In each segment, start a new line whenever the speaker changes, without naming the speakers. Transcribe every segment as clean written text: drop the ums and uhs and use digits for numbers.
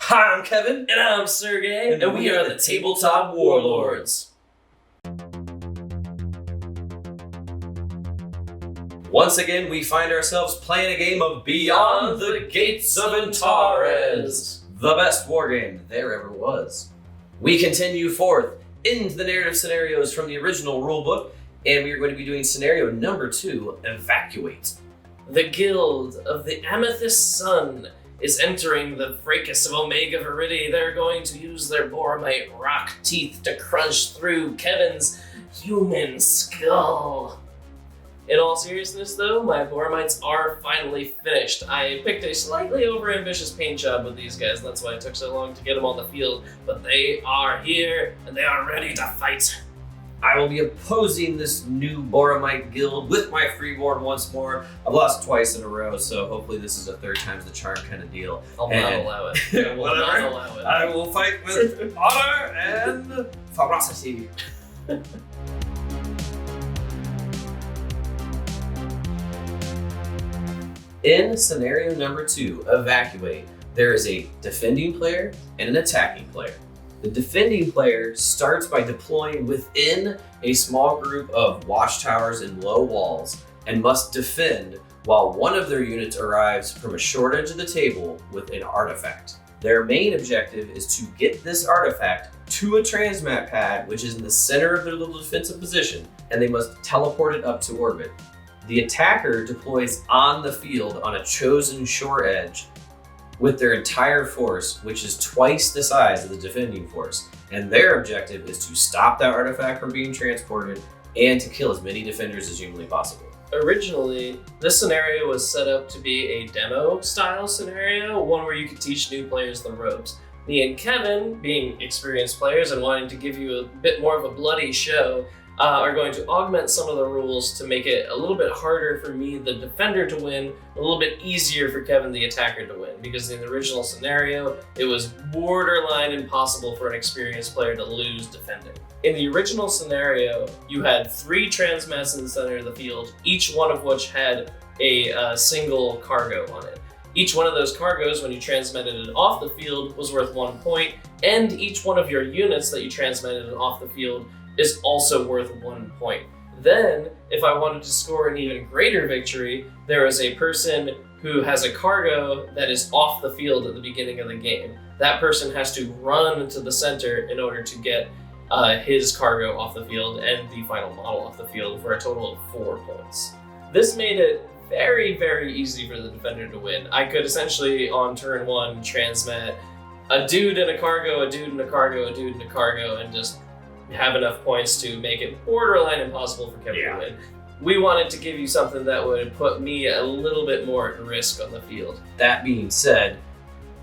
Hi, I'm Kevin.
And I'm Sergey.
And we are the Tabletop Warlords. Once again, we find ourselves playing a game of Beyond the Gates of Antares, the best war game there ever was. We continue forth into the narrative scenarios from the original rulebook, and we are going to be doing scenario number 2, Evacuate.
The Guild of the Amethyst Sun is entering the fracas of Omega Viridi. They're going to use their Boromite rock teeth to crunch through Kevin's human skull. In all seriousness though, my Boramites are finally finished. I picked a slightly overambitious paint job with these guys, and that's why it took so long to get them on the field, but they are here and they are ready to fight.
I will be opposing this new Boromite guild with my Freeborn once more. I've lost twice in a row, so hopefully this is a third time's the charm kind of deal.
I'll not allow it. I will not allow it.
I will fight with honor and ferocity. In scenario number 2, Evacuate, there is a defending player and an attacking player. The defending player starts by deploying within a small group of watchtowers and low walls and must defend while one of their units arrives from a short edge of the table with an artifact. Their main objective is to get this artifact to a transmat pad, which is in the center of their little defensive position, and they must teleport it up to orbit. The attacker deploys on the field on a chosen shore edge with their entire force, which is twice the size of the defending force. And their objective is to stop that artifact from being transported and to kill as many defenders as humanly possible.
Originally, this scenario was set up to be a demo style scenario, one where you could teach new players the ropes. Me and Kevin, being experienced players and wanting to give you a bit more of a bloody show, are going to augment some of the rules to make it a little bit harder for me, the defender, to win, a little bit easier for Kevin, the attacker, to win. Because in the original scenario, it was borderline impossible for an experienced player to lose defending. In the original scenario, you had 3 transmats in the center of the field, each one of which had a single cargo on it. Each one of those cargoes, when you transmitted it off the field, was worth 1 point, and each one of your units that you transmitted off the field is also worth 1 point. Then, if I wanted to score an even greater victory, there is a person who has a cargo that is off the field at the beginning of the game. That person has to run to the center in order to get his cargo off the field and the final model off the field for a total of 4 points. This made it very, very easy for the defender to win. I could essentially, on turn 1, transmit a dude and a cargo, a dude and a cargo, a dude and a cargo, and just have enough points to make it borderline impossible for Kevin to win. We wanted to give you something that would put me a little bit more at risk on the field.
That being said,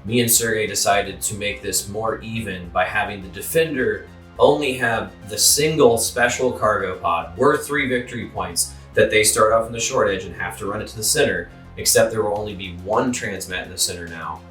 me and Sergey decided to make this more even by having the defender only have the single special cargo pod worth 3 victory points that they start off in the short edge and have to run it to the center, except there will only be 1 transmat in the center now.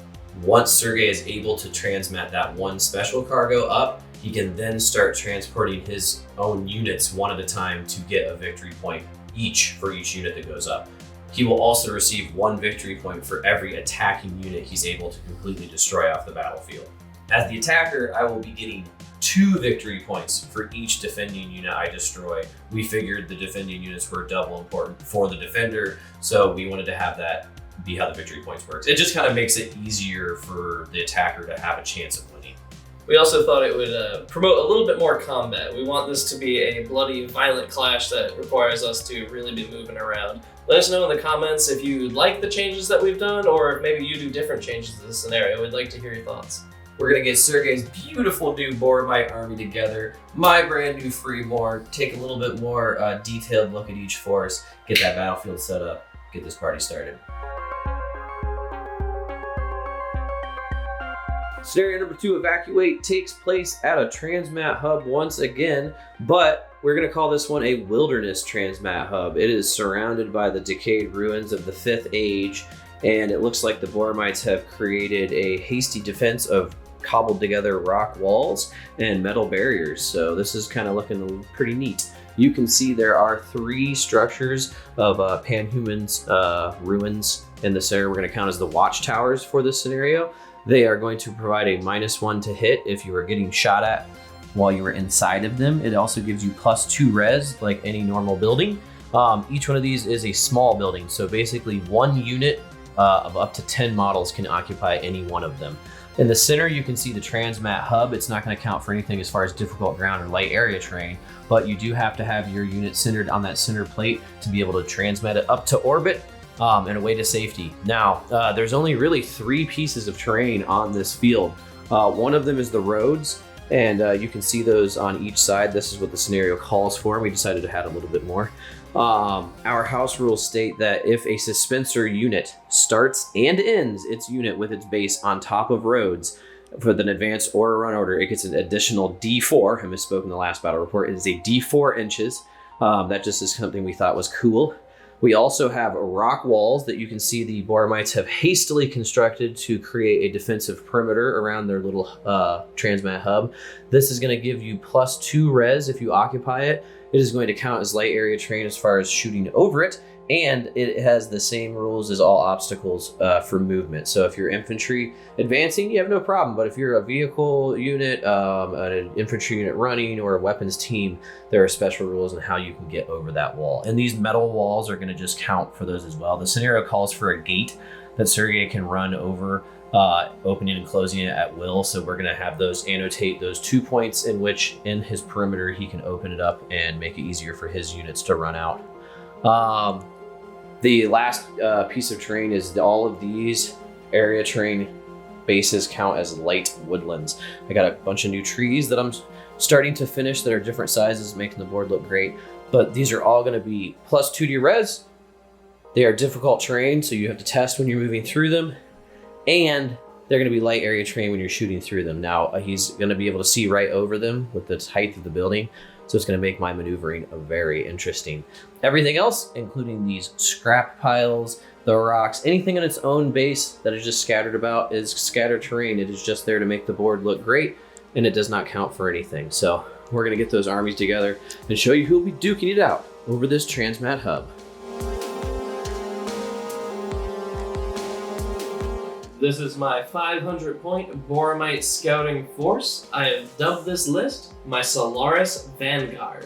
Once Sergey is able to transmat that 1 special cargo up, he can then start transporting his own units one at a time to get a victory point each for each unit that goes up. He will also receive 1 victory point for every attacking unit he's able to completely destroy off the battlefield. As the attacker, I will be getting 2 victory points for each defending unit I destroy. We figured the defending units were double important for the defender, so we wanted to have that be how the victory points works. It just kind of makes it easier for the attacker to have a chance of winning.
We also thought it would promote a little bit more combat. We want this to be a bloody, violent clash that requires us to really be moving around. Let us know in the comments if you like the changes that we've done, or if maybe you do different changes to the scenario. We'd like to hear your thoughts.
We're gonna get Sergey's beautiful new Boromite army together, my brand new Freeborn, take a little bit more detailed look at each force, get that battlefield set up, get this party started. Scenario number 2, Evacuate, takes place at a transmat hub once again, but we're going to call this one a wilderness transmat hub. It is surrounded by the decayed ruins of the 5th Age, and it looks like the Boramites have created a hasty defense of cobbled together rock walls and metal barriers, so this is kind of looking pretty neat. You can see there are 3 structures of panhumans ruins in the center. We're going to count as the watchtowers for this scenario. They are going to provide a -1 to hit if you are getting shot at while you were inside of them. It also gives you +2 res like any normal building. Each one of these is a small building, so basically 1 unit of up to 10 models can occupy any one of them. In the center, you can see the transmat hub. It's not going to count for anything as far as difficult ground or light area terrain, but you do have to have your unit centered on that center plate to be able to transmat it up to orbit and away to safety. Now, there's only really 3 pieces of terrain on this field. One of them is the roads, and you can see those on each side. This is what the scenario calls for. We decided to add a little bit more. Our house rules state that if a suspensor unit starts and ends its unit with its base on top of roads with an advance or a run order, it gets an additional D4. I misspoke in the last battle report. It is a D4 inches. That just is something we thought was cool. We also have rock walls that you can see the Boramites have hastily constructed to create a defensive perimeter around their little transmat hub. This is going to give you +2 res if you occupy it. It is going to count as light area terrain as far as shooting over it, and it has the same rules as all obstacles for movement. So if you're infantry advancing, you have no problem, but if you're a vehicle unit, an infantry unit running, or a weapons team, there are special rules on how you can get over that wall. And these metal walls are going to just count for those as well. The scenario calls for a gate that Sergey can run over, opening and closing it at will. So we're going to have those annotate those 2 points in which in his perimeter he can open it up and make it easier for his units to run out. The last piece of terrain is all of these area terrain bases count as light woodlands. I got a bunch of new trees that I'm starting to finish that are different sizes, making the board look great. But these are all going to be +2 to your res. They are difficult terrain, so you have to test when you're moving through them. And they're going to be light area terrain when you're shooting through them. Now, he's going to be able to see right over them with the height of the building. So it's going to make my maneuvering very interesting. Everything else, including these scrap piles, the rocks, anything in its own base that is just scattered about, is scattered terrain. It is just there to make the board look great, and it does not count for anything. So we're going to get those armies together and show you who will be duking it out over this transmat hub.
This is my 500-point Boromite scouting force. I have dubbed this list my Solaris Vanguard.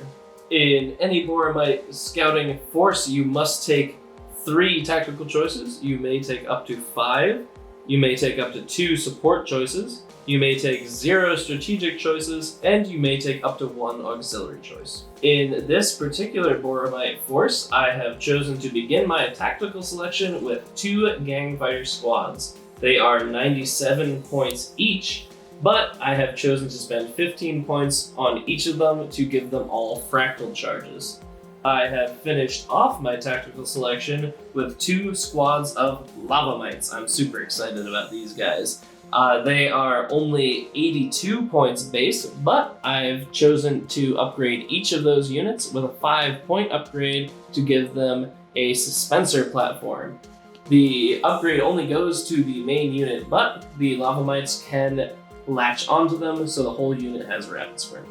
In any Boromite scouting force, you must take 3 tactical choices. You may take up to 5. You may take up to 2 support choices. You may take 0 strategic choices, and you may take up to 1 auxiliary choice. In this particular Boromite force, I have chosen to begin my tactical selection with 2 gang fighter squads. They are 97 points each, but I have chosen to spend 15 points on each of them to give them all fractal charges. I have finished off my tactical selection with 2 squads of lava mites. I'm super excited about these guys. They are only 82 points base, but I've chosen to upgrade each of those units with a 5-point upgrade to give them a suspensor platform. The upgrade only goes to the main unit, but the lava mites can latch onto them, so the whole unit has rapid sprint.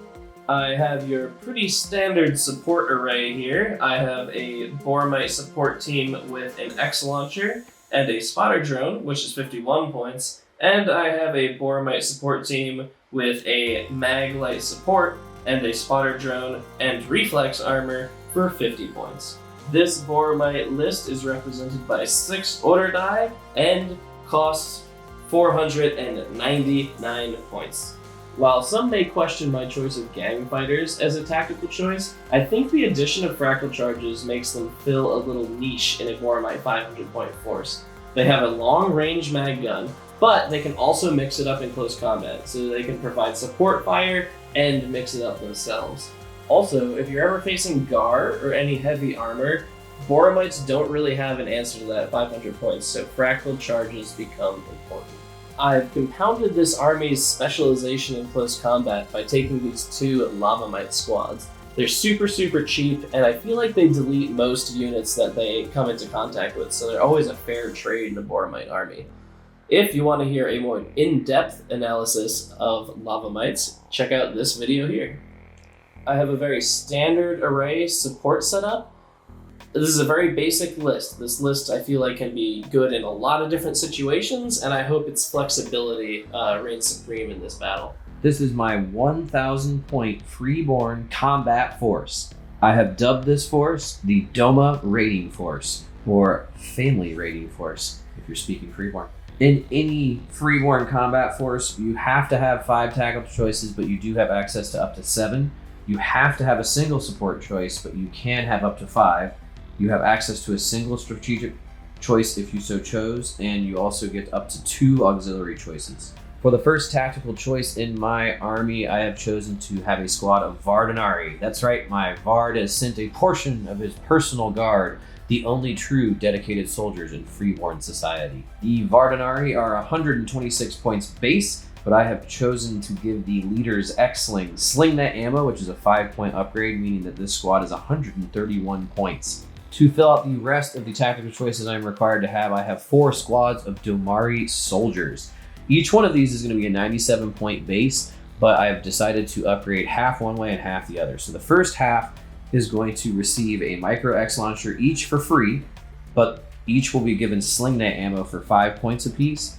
I have your pretty standard support array here. I have a Boromite support team with an X launcher and a spotter drone, which is 51 points, and I have a Boromite support team with a mag light support and a spotter drone and reflex armor for 50 points. This Boromite list is represented by 6 order die and costs 499 points. While some may question my choice of gang fighters as a tactical choice, I think the addition of fractal charges makes them fill a little niche in a Boromite 500-point force. They have a long-range mag gun, but they can also mix it up in close combat, so they can provide support fire and mix it up themselves. Also, if you're ever facing Gar or any heavy armor, Boromites don't really have an answer to that 500 points, so fractal charges become important. I've compounded this army's specialization in close combat by taking these 2 lava mite squads. They're super cheap, and I feel like they delete most units that they come into contact with, so they're always a fair trade in the Boromite army. If you want to hear a more in-depth analysis of lava mites, check out this video here. I have a very standard array support setup. This is a very basic list. This list I feel like can be good in a lot of different situations, and I hope its flexibility reigns supreme in this battle.
This is my 1,000 point Freeborn combat force. I have dubbed this force the Doma Raiding Force, or Family Raiding Force, if you're speaking Freeborn. In any Freeborn combat force, you have to have 5 tactical choices, but you do have access to up to 7. You have to have a single support choice, but you can have up to 5. You have access to a single strategic choice if you so chose, and you also get up to 2 auxiliary choices. For the first tactical choice in my army, I have chosen to have a squad of Vardanari. That's right, my Vard has sent a portion of his personal guard, the only true dedicated soldiers in Freeborn society. The Vardanari are 126 points base, but I have chosen to give the leaders X-Sling Slingnet ammo, which is a 5-point upgrade, meaning that this squad is 131 points. To fill out the rest of the tactical choices I'm required to have, I have 4 squads of Domari soldiers. Each one of these is going to be a 97 point base, but I've decided to upgrade half one way and half the other. So the first half is going to receive a micro X launcher each for free, but each will be given Slingnet ammo for 5 points apiece.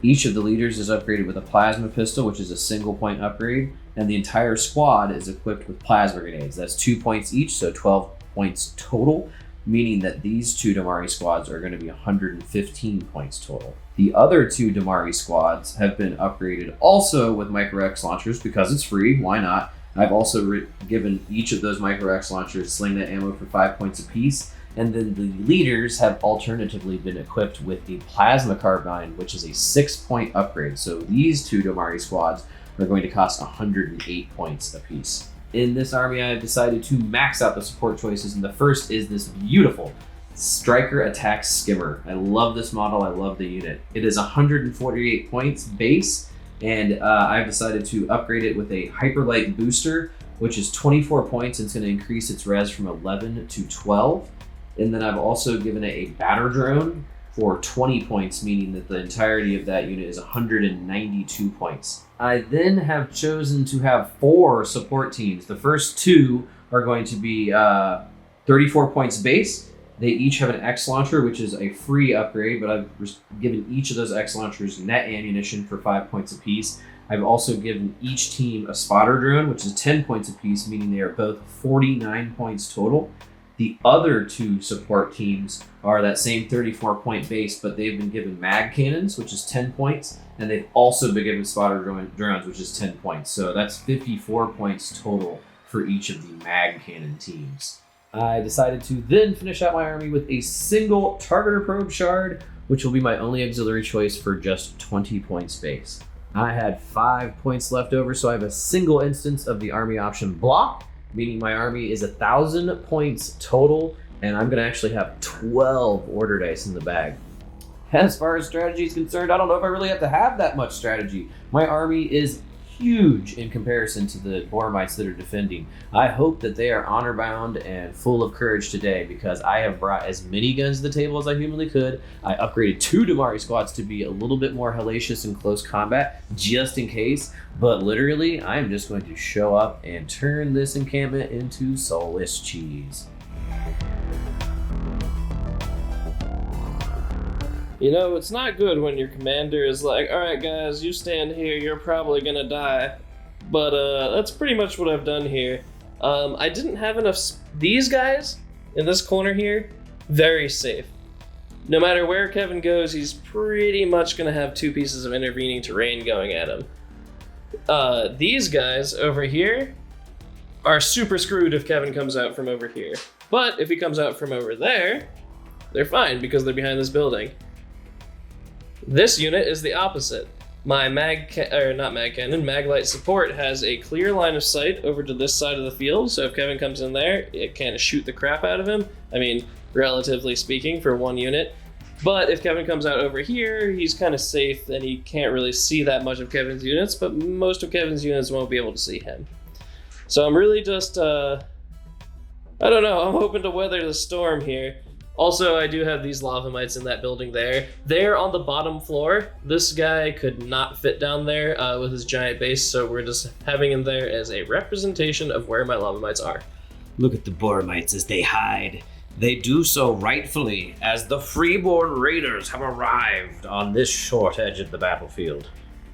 Each of the leaders is upgraded with a plasma pistol, which is a single point upgrade, and the entire squad is equipped with plasma grenades. That's 2 points each, so 12 points total, meaning that these 2 Damari squads are going to be 115 points total. The other 2 Damari squads have been upgraded also with Micro X launchers because it's free, why not? I've also given each of those Micro X launchers Slingnet ammo for 5 points apiece, and then the leaders have alternatively been equipped with a Plasma Carbine, which is a 6-point upgrade. So these 2 Damari squads are going to cost 108 points apiece. In this army, I have decided to max out the support choices, and the first is this beautiful Striker Attack Skimmer. I love this model, I love the unit. It is 148 points base, and I've decided to upgrade it with a Hyperlight Booster, which is 24 points, and it's going to increase its res from 11 to 12. And then I've also given it a Batter Drone for 20 points, meaning that the entirety of that unit is 192 points. I then have chosen to have 4 support teams. The first 2 are going to be 34 points base. They each have an X launcher, which is a free upgrade, but I've given each of those X launchers net ammunition for 5 points apiece. I've also given each team a spotter drone, which is 10 points apiece, meaning they are both 49 points total. The other 2 support teams are that same 34 point base, but they've been given mag cannons, which is 10 points, and they've also been given spotter drones, which is 10 points. So that's 54 points total for each of the mag cannon teams. I decided to then finish out my army with a single Targeter Probe Shard, which will be my only auxiliary choice for just 20 points base. I had 5 points left over, so I have a single instance of the army option block, meaning my army is 1,000 points total, and I'm going to actually have 12 order dice in the bag. As far as strategy is concerned, I don't know if I really have to have that much strategy. My army is huge in comparison to the Boramites that are defending. I hope that they are honor bound and full of courage today, because I have brought as many guns to the table as I humanly could. I upgraded 2 Damari squads to be a little bit more hellacious in close combat, just in case, but literally I am just going to show up and turn this encampment into soulless cheese.
You know, it's not good when your commander is like, alright guys, you stand here, you're probably gonna die. But that's pretty much what I've done here. I didn't have enough... These guys, in this corner here, very safe. No matter where Kevin goes, he's pretty much gonna have 2 pieces of intervening terrain going at him. These guys over here are super screwed if Kevin comes out from over here. But if he comes out from over there, they're fine because they're behind this building. This unit is the opposite. My Maglight support has a clear line of sight over to this side of the field, so if Kevin comes in there, it can shoot the crap out of him. I mean, relatively speaking, for 1 unit. But if Kevin comes out over here, he's kind of safe, and he can't really see that much of Kevin's units, but most of Kevin's units won't be able to see him. So I'm really just, I don't know, I'm hoping to weather the storm here. Also, I do have these lava mites in that building there. They're on the bottom floor. This guy could not fit down there with his giant base, so we're just having him there as a representation of where my lava mites are.
Look at the Boramites as they hide.
They do so rightfully, as the Freeborn Raiders have arrived on this short edge of the battlefield.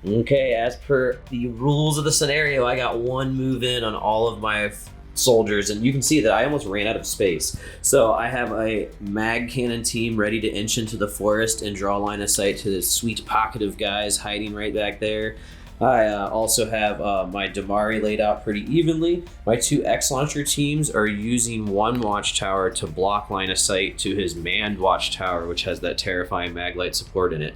Okay, as per the rules of the scenario, I got one move in on all of my soldiers, and you can see that I almost ran out of space. So I have a mag cannon team ready to inch into the forest and draw line of sight to this sweet pocket of guys hiding right back there. I also have my Damari laid out pretty evenly. My 2 X-Launcher teams are using one watchtower to block line of sight to his manned watchtower, which has that terrifying maglite support in it.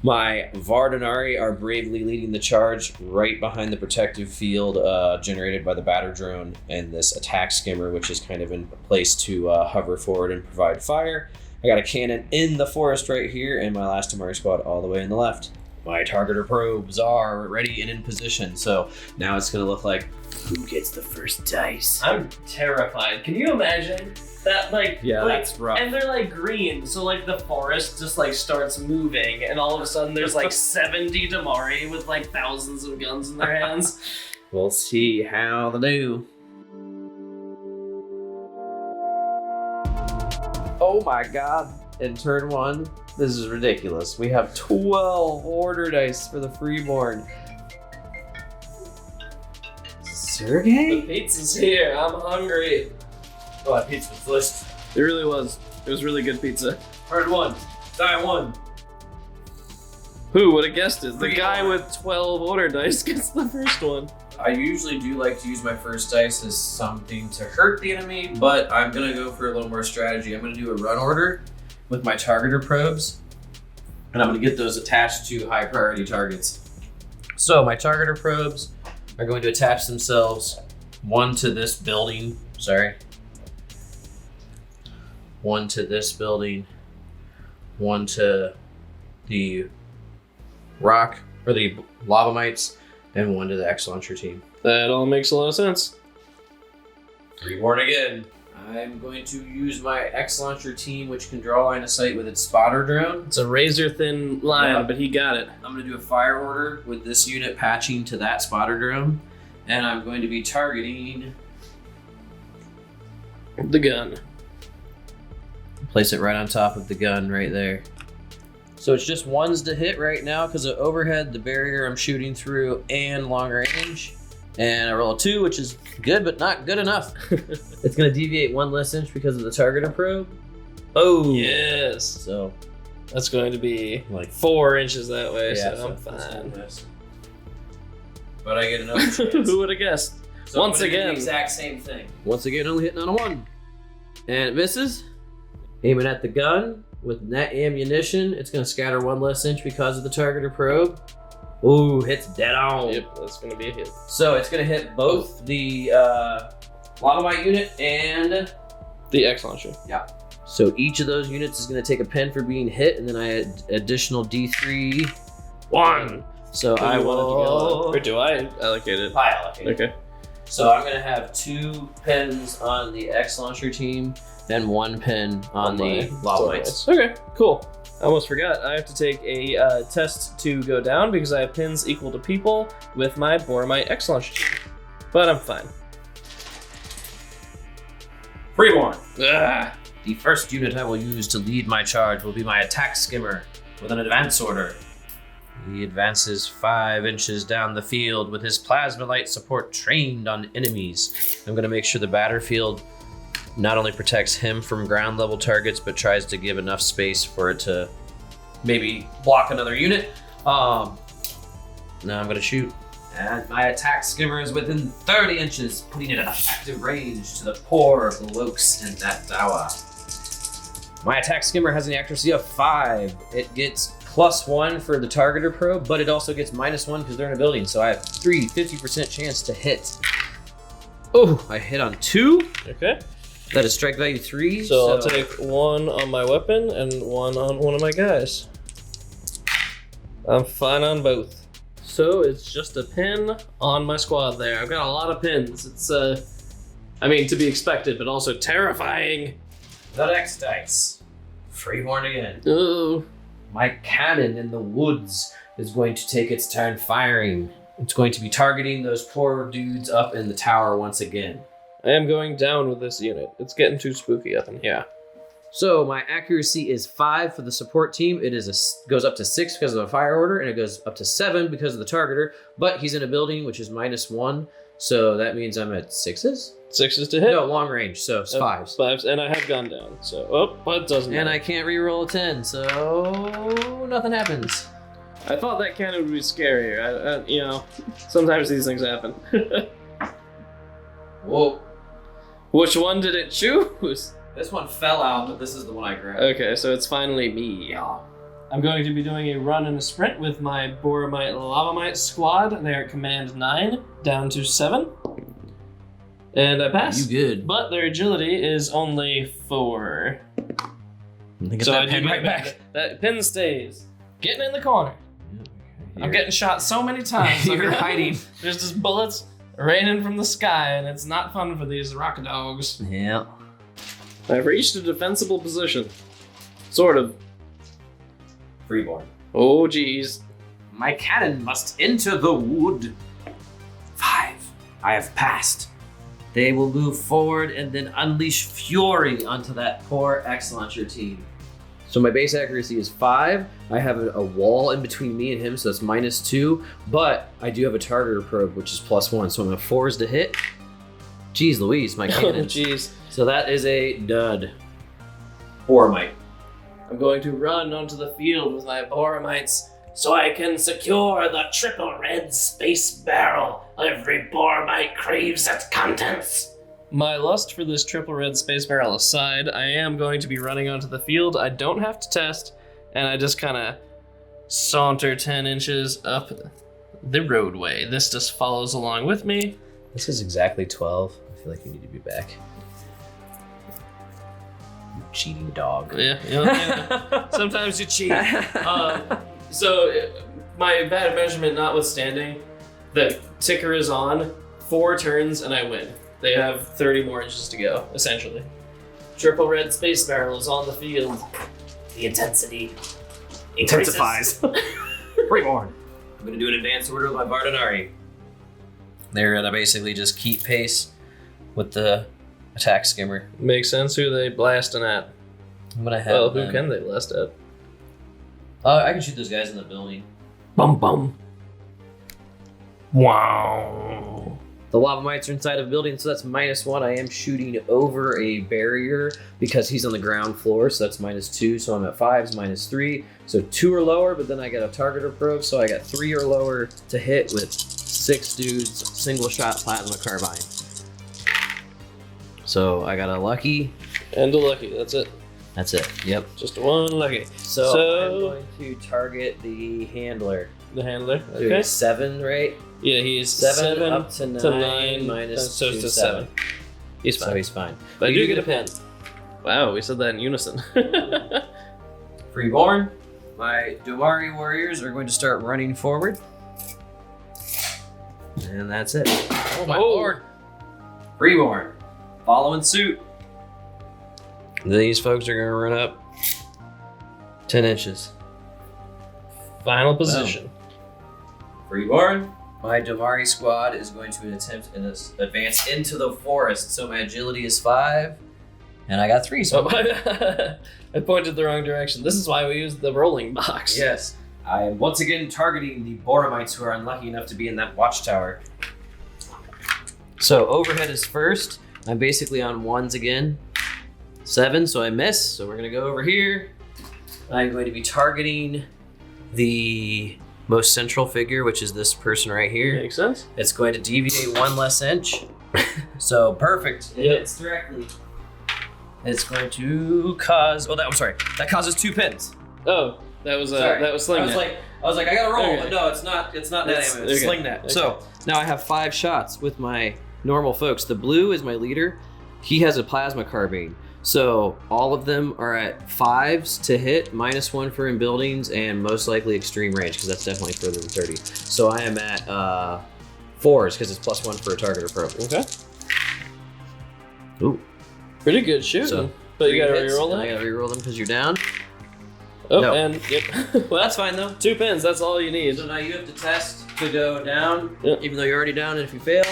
My Vardanari are bravely leading the charge right behind the protective field generated by the batter drone and this attack skimmer, which is kind of in place to hover forward and provide fire. I got a cannon in the forest right here, and my last Damari squad all the way in the left. My targeter probes are ready and in position, so now it's going to look like who gets the first dice.
I'm terrified. Can you imagine that?
That's rough.
And they're green, so the forest just starts moving, and all of a sudden there's 70 Damari with thousands of guns in their hands.
We'll see how they do. Oh my god. In turn 1, this is ridiculous. We have 12 order dice for the Freeborn. Sergey?
The pizza's here. I'm hungry.
Oh, that pizza was delicious.
It really was. It was really good pizza.
Turn 1. Die 1.
Who would have guessed it? The
Freeborn.
guy with 12 order dice gets the first one.
I usually do like to use my first dice as something to hurt the enemy, but I'm going to go for a little more strategy. I'm going to do a run order with my targeter probes, and I'm going to get those attached to high priority targets. So my targeter probes are going to attach themselves, one to this building, one to this building, one to the rock, or the lava mites, and one to the X-Launcher team.
That all makes a lot of sense.
Freeborn again. I'm going to use my X-Launcher team, which can draw line of sight with its spotter drone.
It's a razor thin line,
Yeah.
but he got it.
I'm going to do a fire order with this unit patching to that spotter drone, and I'm going to be targeting...
The gun.
Place it right on top of the gun right there. So it's just ones to hit right now because of overhead, the barrier I'm shooting through, and long range. And I roll a 2, which is good, but not good enough. It's going to deviate 1 less inch because of the targeter probe. Oh!
Yes.
So,
That's going to be 4 inches that way,
yeah,
so I'm
that's
fine.
nice. But I get another chance.
Who would have guessed?
So
Once
I'm gonna do
again.
the exact same thing. Once again, only hitting on a 1. And it misses. Aiming at the gun with net ammunition. It's going to scatter 1 less inch because of the targeter probe. Ooh, hits dead on.
Yep, that's going to be a hit.
So it's going to hit both the Laconic unit and...
The X-Launcher.
Yeah. So each of those units is going to take a pen for being hit, and then I add additional D3.
1.
So
Do
I
you want it to be
will...
or do I allocate it?
I allocate it.
Okay.
So I'm going to have 2 pins on the X-Launcher team, and 1 pin on the Lava Mites.
Okay, cool. I almost forgot. I have to take a test to go down because I have pins equal to people with my Boromite X-Launcher team. But I'm fine.
Freeborn.
Ah.
The first unit I will use to lead my charge will be my attack skimmer with an advance order. He advances 5 inches down the field with his plasma light support trained on enemies. I'm going to make sure the battlefield not only protects him from ground level targets, but tries to give enough space for it to maybe block another unit. Now I'm going to shoot. And my attack skimmer is within 30 inches, putting it at effective range to the poor blokes in that tower. My attack skimmer has an accuracy of 5. It gets +1 for the targeter probe, but it also gets -1 because they're in a building, so I have 50% chance to hit. Oh, I hit on 2.
Okay.
That is strike value 3.
So I'll take 1 on my weapon and 1 on one of my guys. I'm fine on both. So it's just a pin on my squad there. I've got a lot of pins. It's, I mean, to be expected, but also terrifying.
The next dice. Freeborn again.
Oh.
My cannon in the woods is going to take its turn firing. It's going to be targeting those poor dudes up in the tower once again.
I am going down with this unit. It's getting too spooky up in here.
So my accuracy is 5 for the support team. It goes up to 6 because of a fire order, and it goes up to 7 because of the targeter. But he's in a building, which is -1. So that means I'm at 6s?
6s to hit?
No, long range, so it's 5s.
5s, and I have gone down. So, but it doesn't
And
matter.
I can't reroll a 10, so nothing happens.
I thought that cannon would be scarier. You know, sometimes these things happen.
Whoa.
Which one did it choose?
This one fell out, but this is the one I grabbed.
Okay, so it's finally me. I'm going to be doing a run and a sprint with my Bora Mite Mite squad. They're at command 9, down to 7. And I passed.
You good.
But their agility is only 4.
Get
So
that
I do
pen
get
right back.
That pin stays. Getting in the corner. I'm getting shot so many times.
You're hiding.
There's just bullets raining from the sky, and it's not fun for these rock dogs.
Yeah.
I've reached a defensible position. Sort of.
Freeborn.
Oh, geez.
My cannon must enter the wood. 5. I have passed. They will move forward and then unleash fury onto that poor X-Launcher team. So my base accuracy is 5. I have a wall in between me and him, so that's -2. But I do have a targeter probe, which is +1, so I'm at 4s to hit. Jeez Louise, my cannon.
Oh, jeez.
So that is a dud. Boromite.
I'm going to run onto the field with my Boromites so I can secure the triple red space barrel. Every Boromite craves its contents. My lust for this triple red space barrel aside, I am going to be running onto the field. I don't have to test, and I just kind of saunter 10 inches up the roadway. This just follows along with me.
This is exactly 12. I feel like you need to be back. You cheating dog.
Yeah. Sometimes you cheat. So, my bad measurement notwithstanding, the ticker is on. 4 turns and I win. They have 30 more inches to go, essentially. Triple red space barrel is on the field. The intensity
Intensifies. Freeborn. I'm going to do an advanced order by Bardonari. They're going to basically just keep pace with the attack skimmer.
Makes sense. Who are they blasting at?
I'm going to have
Well, who
them.
can they blast at?
I can shoot those guys in the building.
Bum bum. Wow.
The lava mites are inside of a building, so that's -1. I am shooting over a barrier because he's on the ground floor, so that's -2. So I'm at 5s, -3. So 2 or lower, but then I got a targeter probe, so I got 3 or lower to hit with 6 dudes, single shot plasma carbine. So I got a lucky.
And a lucky. That's it.
That's it. Yep.
Just one lucky.
So
So-
I'm going to target the handler.
The handler.
Doing
Okay.
7, right?
Yeah, he's
7
7
up to 9,
to 9
minus
so
2,
it's a
7.
He's fine.
So he's fine.
But I
You
do get a pin. Wow, we said that in unison.
Freeborn. My Domari warriors are going to start running forward. And that's it. Oh my lord. Freeborn. Following suit. These folks are going to run up 10 inches.
Final position.
Freeborn. My Domari squad is going to attempt an advance into the forest, so my agility is 5. And I got 3, so
I pointed the wrong direction. This is why we use the rolling box.
yes. I am once again targeting the Boromites who are unlucky enough to be in that watchtower. So overhead is first. I'm basically on 1s again. 7, so I miss. So we're gonna go over here. I'm going to be targeting the most central figure, which is this person right here.
Makes sense.
It's going to deviate 1 less inch. So perfect. It
Yep.
hits directly. It's going to cause. Oh, that causes 2 pins.
Oh, that was
Sorry.
sling.
I was like, I gotta roll,
Okay.
but no, it's not. It's not that.
It's-
It's
okay.
sling net.
Okay.
So now I have 5 shots with my normal folks. The blue is my leader. He has a plasma carbine. So all of them are at 5s to hit, -1 for in buildings, and most likely extreme range because that's definitely further than 30. So I am at 4s because it's +1 for a targeter probe.
Okay.
Ooh.
Pretty good shooting.
So,
but you gotta
3 hits,
reroll
and I
that.
gotta reroll them because you're down.
Oh,
No.
and yep. Well,
That's fine though.
2 pins. That's all you need.
So now you have to test to go down,
Yep.
even though you're already down, and if you fail,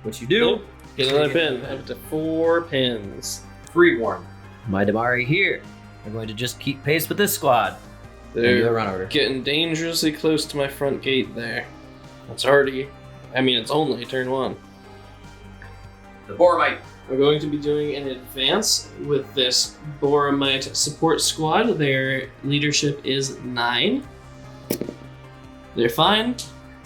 which you do,
Get another pin. Up to 4 pins.
Freeborn.
My Damari here. I'm going to just keep pace with this squad.
They're
run order.
getting dangerously close to my front gate there. It's already, it's only turn 1.
The Boromite.
We're going to be doing an advance with this Boromite support squad. Their leadership is 9. They're fine,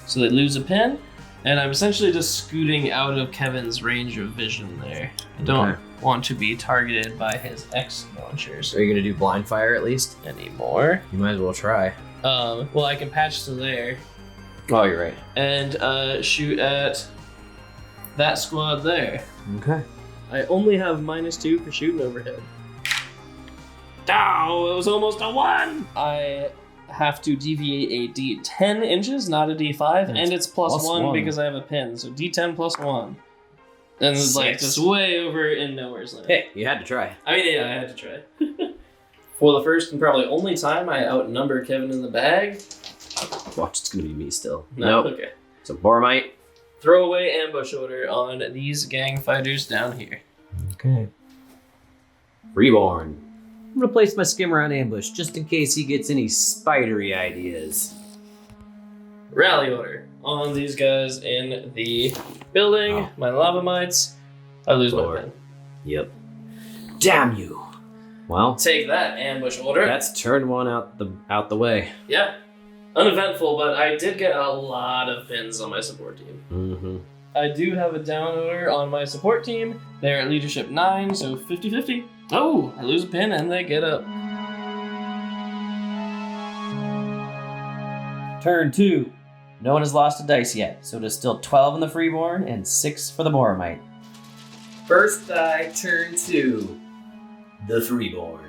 so they lose a pin. And I'm essentially just scooting out of Kevin's range of vision there. I don't want to be targeted by his X launchers
Are you going to do blind fire at least?
anymore.
You might as well try.
Well, I can patch to there
Oh, you're right.
and shoot at that squad there.
Okay.
I only have -2 for shooting overhead. Oh, it was almost a 1! I have to deviate a D10 inches, not a D5, and it's plus one because I have a pin, so D10 plus 1. And it's like just way over in nowhere's land.
Hey, you had to try.
I had to try. For the first and probably only time I outnumber Kevin in the bag.
Watch, it's going to be me still.
No,
Nope.
okay.
So Boromite.
Throwaway ambush order on these gang fighters down here.
Okay.
Freeborn.
I'm going to place my skimmer on ambush just in case he gets any spidery ideas.
Rally order on these guys in the building.
Oh.
My lava mites. I lose my
Lord.
pen.
Yep. Damn you. Well,
Take that, ambush order.
that's turn 1 out the way.
Yeah. Uneventful, but I did get a lot of pins on my support team.
Mm-hmm.
I do have a down order on my support team. They're at leadership 9, so 50-50. Oh, I lose a pin and they get up.
Turn 2. No one has lost a dice yet, so it is still 12 in the Freeborn and 6 for the Boromite.
First die, turn 2. The Freeborn.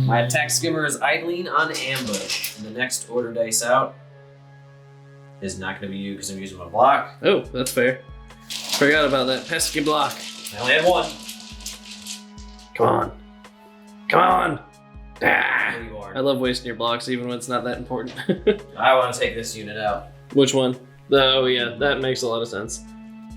My attack skimmer is idling on ambush. And the next order dice out is not going to be you because I'm using my block.
Oh, that's fair. Forgot about that pesky block.
I only had 1.
Come on. Come on. Ah.
Freeborn.
I love wasting your blocks even when it's not that important.
I want to take this unit out.
Which one? Oh yeah, that makes a lot of sense.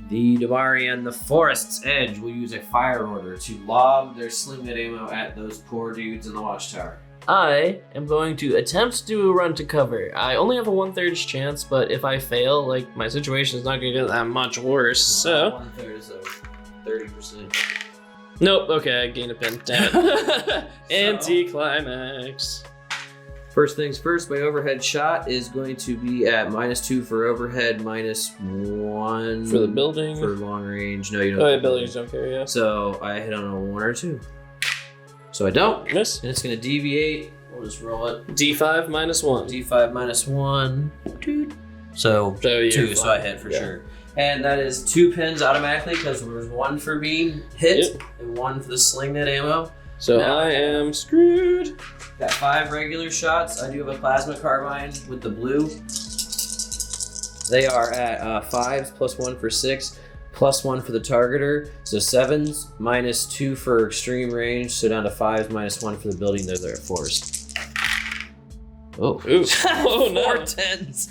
The Damari and the Forest's Edge will use a fire order to lob their slinglet ammo at those poor dudes in the watchtower.
I am going to attempt to do a run to cover. I only have a 1/3 chance, but if I fail, like, my situation is not going to get that much worse, so...
1/3 is 30%.
Nope, okay, I gained a pin. Damn it. Anticlimax.
First things first, my overhead shot is going to be at -2 for overhead, -1
For the building?
for long range. No, you don't.
Oh, yeah, buildings don't care, yeah.
So I hit on a 1 or 2. So I don't.
Miss.
And it's going to deviate. We'll just roll it.
D5 -1.
D5 -1. Dude. So
So you're
2, so I hit for sure. And that is 2 pins automatically because there's 1 for being hit and 1 for the slingnet ammo.
So
Now-
I am screwed.
Got 5 regular shots. I do have a plasma carbine with the blue. They are at 5s +1 for 6, +1 for the targeter. So 7s -2 for extreme range. So down to 5s -1 for the building. Those are at 4s. Oh,
Ooh. Oh, no.
4 10s.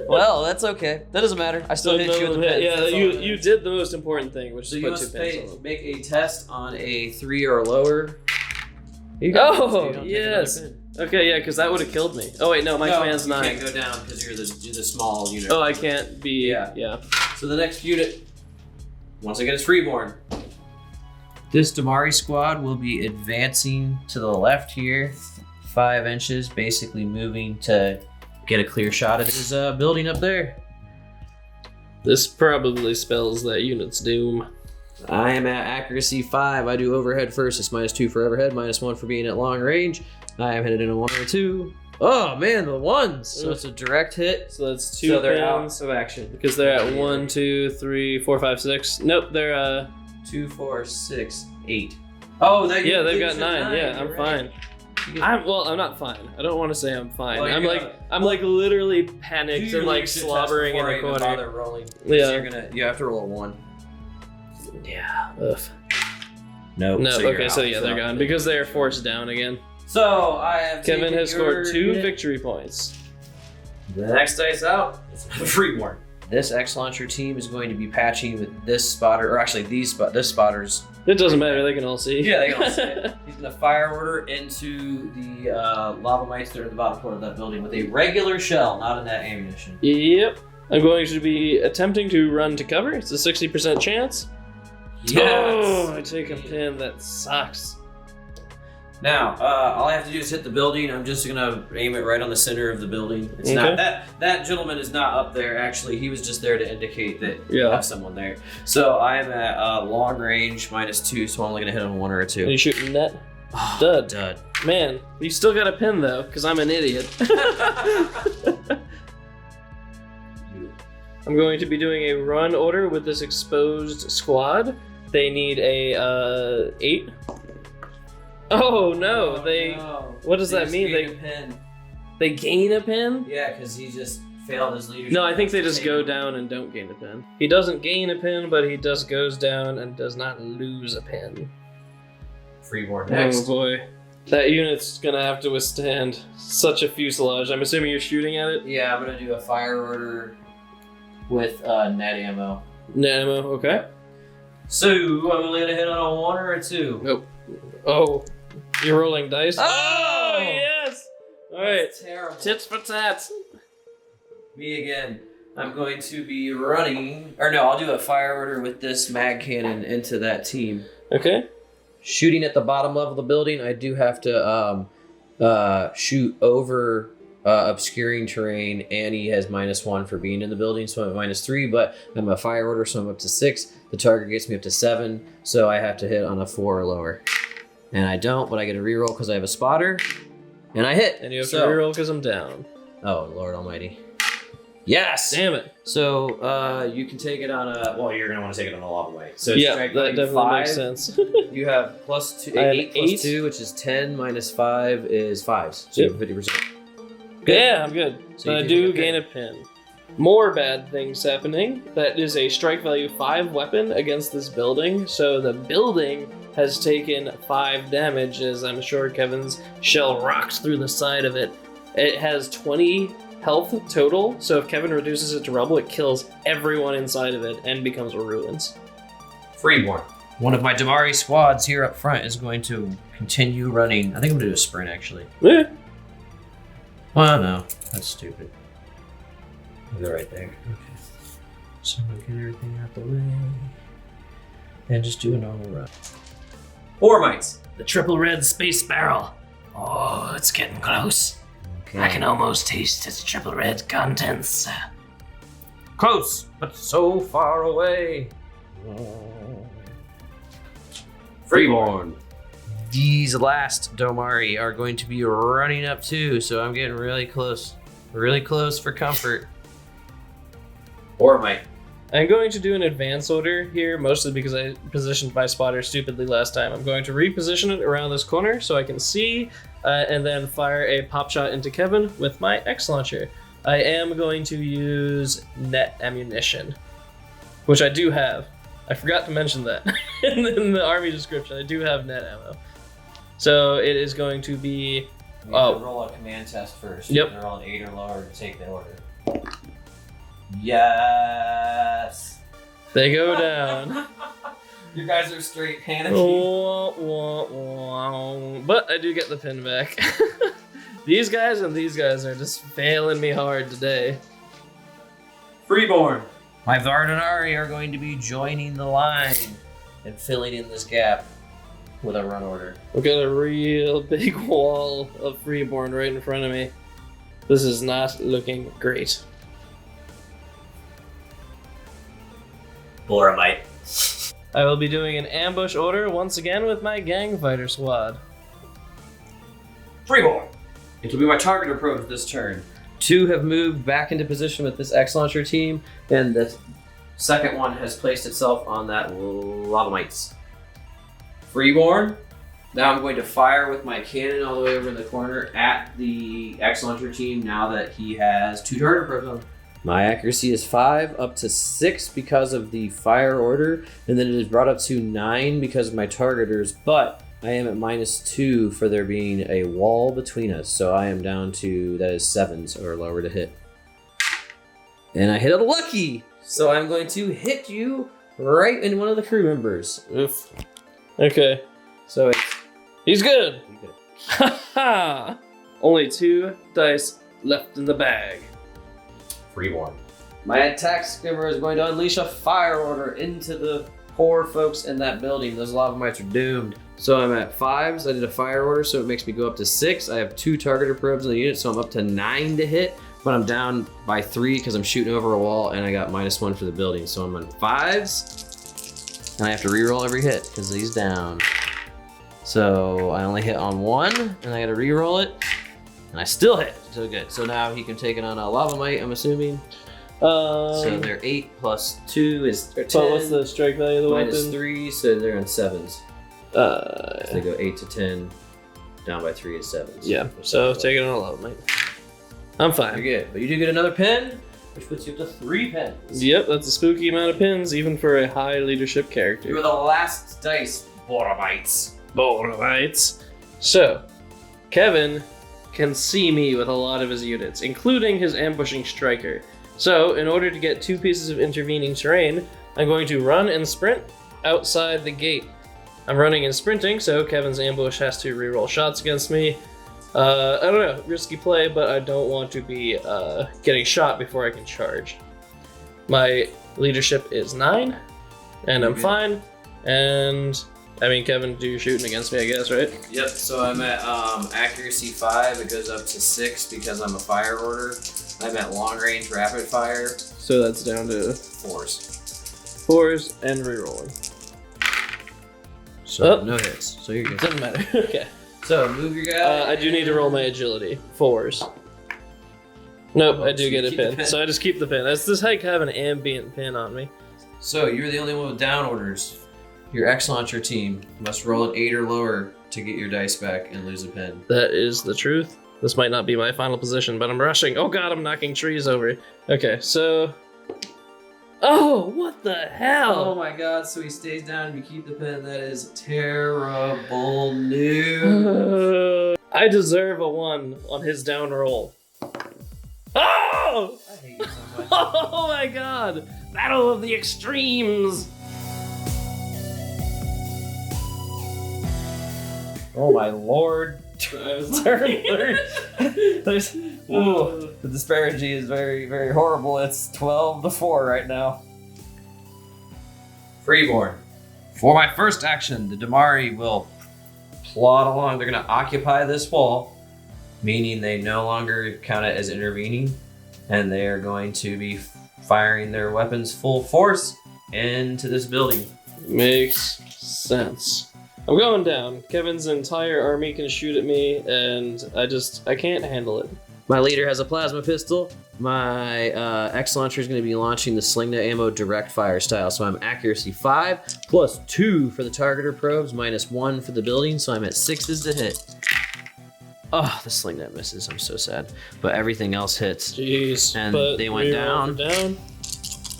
Well, that's okay. That doesn't matter. I still hit you with the pins.
Yeah,
That's all that
you
matters.
did the most important thing, which
So
is
you
put 2
must
pins on them.
make a test on a 3 or lower. You
Oh,
so you don't take another
yes.
pin.
Okay, yeah, because that would have killed me. Oh wait, no, my command's
you
9.
can't go down because you're the small unit.
Oh, I can't be.
Yeah. So the next unit, once again, is Freeborn. This Damari squad will be advancing to the left here, 5 inches, basically moving to get a clear shot at his building up there.
This probably spells that unit's doom.
I am at accuracy 5. I do overhead first. It's -2 for overhead, -1 for being at long range. I am hitting in a 1 or 2. Oh man, the 1s. So it's a direct hit.
So that's 2
So they're
pins.
out of action.
Because they're at 1, 2, 3, 4, 5, 6. Nope, they're
2, 4, 6, 8. Oh,
yeah, they've got 9. Yeah, I'm fine. I'm not fine. I don't want to say I'm fine.
Well,
I'm like literally panicked and like slobbering in the corner.
Rolling.
Yeah.
So you have to roll a 1.
Yeah. Ugh.
Nope.
No.
So you're
okay.
out.
So yeah, they're gone because they are forced down again.
So I have.
Kevin
taken
has
your
scored 2
unit.
victory points.
The next dice out is the Freeborn.
This X-Launcher team is going to be patching with this spotter, or actually this spotter's.
It doesn't matter, they can all see.
Yeah, they can all see it. He's going to fire order into the lava mites that are at the bottom corner of that building with a regular shell, not in that ammunition.
Yep. I'm going to be attempting to run to cover. It's a 60% chance.
Yes!
Oh, I take a pin. That sucks.
Now, all I have to do is hit the building. I'm just gonna aim it right on the center of the building. It's not that gentleman is not up there. Actually, he was just there to indicate that you have someone there. So I'm at long range -2, so I'm only gonna hit on 1 or a 2.
Are you shooting net? Dud. Man, you still got a pin though, because I'm an idiot. I'm going to be doing a run order with this exposed squad. They need a 8. Oh no!
No.
What does that mean? They gain a pin?
Yeah, because he just failed his leadership.
No, I think they just go down and don't gain a pin. He doesn't gain a pin, but he just goes down and does not lose a pin.
Freeborn next.
Oh boy. That unit's gonna have to withstand such a fuselage. I'm assuming you're shooting at it?
Yeah, I'm gonna do a fire order with net ammo.
Net ammo, okay.
So, I'm only gonna hit on a 1 or a 2.
Nope. Oh, you're rolling dice?
Oh!
Yes! Alright.
That's terrible.
Tits for tats.
Me again. I'm going to be running, or no, I'll do a fire order with this mag cannon into that team.
Okay.
Shooting at the bottom level of the building, I do have to shoot over obscuring terrain, and he has -1 for being in the building, so I'm at -3, but I'm a fire order, so I'm up to 6. The target gets me up to 7, so I have to hit on a 4 or lower. And I don't, but I get a reroll because I have a spotter, and I hit.
And you have to reroll because I'm down.
Oh, Lord almighty. Yes!
Damn it.
So, you can take it on a... Well, you're going to want to take it on a lava weight. So
yeah, that definitely
5.
makes sense.
You have +2,
I have
8 plus 2, which is 10, -5 is 5. So you have 50%.
Good. Yeah, I'm good.
So
But I do gain a pin. More bad things happening. That is a strike value 5 weapon against this building. So the building has taken 5 damage, as I'm sure Kevin's shell rocked through the side of it. It has 20 health total, so if Kevin reduces it to rubble, it kills everyone inside of it and becomes ruins.
Freeborn.
One of my Damari squads here up front is going to continue running. I think I'm going to do a sprint, actually.
Yeah.
Well, no. That's stupid. I'll go right there. Okay. So I'm going to get everything out the way. And just do a normal run.
Boromite.
The triple red space barrel. Oh, it's getting close.
Okay.
I can almost taste its triple red contents.
Close, but so far away.
Freeborn.
These last Domari are going to be running up too, so I'm getting really close. Really close for comfort.
Boromite.
I'm going to do an advance order here, mostly because I positioned my spotter stupidly last time. I'm going to reposition it around this corner so I can see, and then fire a pop shot into Kevin with my X launcher. I am going to use net ammunition, which I do have. I forgot to mention that in the army description. I do have net ammo. So it is going to be...
You have to roll a command test first.
Yep.
You can roll an 8 or lower to take the order. Yes!
They go down.
You guys are straight panicking.
But I do get the pin back. These guys and these guys are just failing me hard today.
Freeborn.
My Vardanari are going to be joining the line and filling in this gap with a run order.
I've got a real big wall of Freeborn right in front of me. This is not looking great.
Boromite.
I will be doing an ambush order once again with my gang fighter squad.
Freeborn.
It will be my target approach this turn. 2 have moved back into position with this X-Launcher team, and the second one has placed itself on that lava mites. Freeborn. Now I'm going to fire with my cannon all the way over in the corner at the X-Launcher team now that he has 2 target approach on him. My accuracy is 5 up to 6 because of the fire order, and then it is brought up to 9 because of my targeters, but I am at -2 for there being a wall between us, so I am down to, that is 7s or lower to hit. And I hit a lucky. So I'm going to hit you right in one of the crew members.
Oof. Okay.
So it's...
He's good. Ha ha! Only 2 dice left in the bag.
Freeborn.
My attack skimmer is going to unleash a fire order into the poor folks in that building. Those lava mites are doomed. So I'm at 5s. I did a fire order, so it makes me go up to 6. I have 2 targeter probes in the unit, so I'm up to 9 to hit. But I'm down by 3 because I'm shooting over a wall, and I got -1 for the building. So I'm on 5s, and I have to reroll every hit because he's down. So I only hit on 1, and I got to reroll it, and I still hit. So good. So now he can take it on a lava mite, I'm assuming. So they're 8 plus 2 is 10.
So what's the strike value of the weapon?
-3, so they're on 7s. So they go 8 to 10, down by 3 is 7s.
Yeah, so take it on a level, mate. I'm fine.
You're good, but you do get another pin, which puts you up to 3 pins.
Yep, that's a spooky amount of pins, even for a high leadership character.
You are the last dice, Boramites.
Boromite. So, Kevin can see me with a lot of his units, including his ambushing striker. So, in order to get 2 pieces of intervening terrain, I'm going to run and sprint outside the gate. I'm running and sprinting, so Kevin's ambush has to reroll shots against me. I don't know, risky play, but I don't want to be getting shot before I can charge. My leadership is 9, and I'm fine. And I mean, Kevin, do your shooting against me, I guess, right?
Yep, so I'm at accuracy 5, it goes up to 6 because I'm a fire order. I'm at long range rapid fire.
So that's down to
4s.
4s and rerolling.
So no hits, so you're good.
Doesn't matter. Okay.
So move your guy.
I do need to roll my agility. 4s. Nope, I do
so
get a
keep the
pin.
pin.
So I just keep the pin. That's this hike have an ambient pin on me.
So you're the only one with down orders. Your X-Launcher team must roll an 8 or lower to get your dice back and lose a pin.
That is the truth. This might not be my final position, but I'm rushing. Oh god, I'm knocking trees over. Okay, so... Oh, what the hell?
Oh my god, so he stays down and you keep the pin. That is terrible news.
I deserve a 1 on his down roll. Oh!
I hate you so much.
Oh my god! Battle of the extremes!
Oh my lord. The disparity is very, very horrible. It's 12-4 right now.
Freeborn.
For my first action, the Damari will plod along. They're going to occupy this wall, meaning they no longer count it as intervening, and they are going to be firing their weapons full force into this building.
Makes sense. I'm going down. Kevin's entire army can shoot at me, and I can't handle it.
My leader has a plasma pistol. My X-Launcher is going to be launching the Slingnet ammo direct fire style. So I'm accuracy 5, plus 2 for the targeter probes, -1 for the building. So I'm at 6s to hit. Oh, the Slingnet misses. I'm so sad. But everything else hits.
Jeez.
And
but
they went down.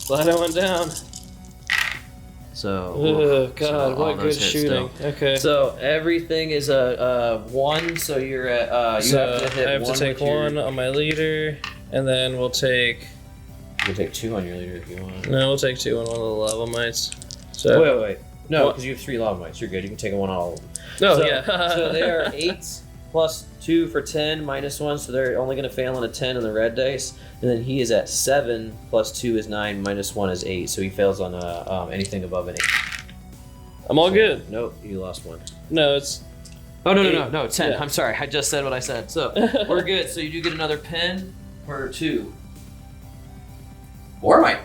Glad I went down.
So,
oh god,
so
what good shooting.
Still.
Okay.
So everything is a 1, so you're at, you have to hit 1.
I have to take 1 on my leader, and then we'll take...
You can take 2 on your leader if you want.
No, we'll take 2 on one of the lava mites. So,
Wait. No, because you have 3 lava mites. You're good. You can take 1 on all of them.
No,
so,
yeah.
So they are 8 plus 2 for 10, -1, so they're only going to fail on a 10 on the red dice. And then he is at 7 plus 2 is 9, -1 is 8, so he fails on anything above an 8.
I'm all good.
Nope, you lost 1.
No, it's...
Oh, no, 10.
Yeah.
I'm sorry, I just said what I said. So, we're good. So you do get another pin for 2. Boromite.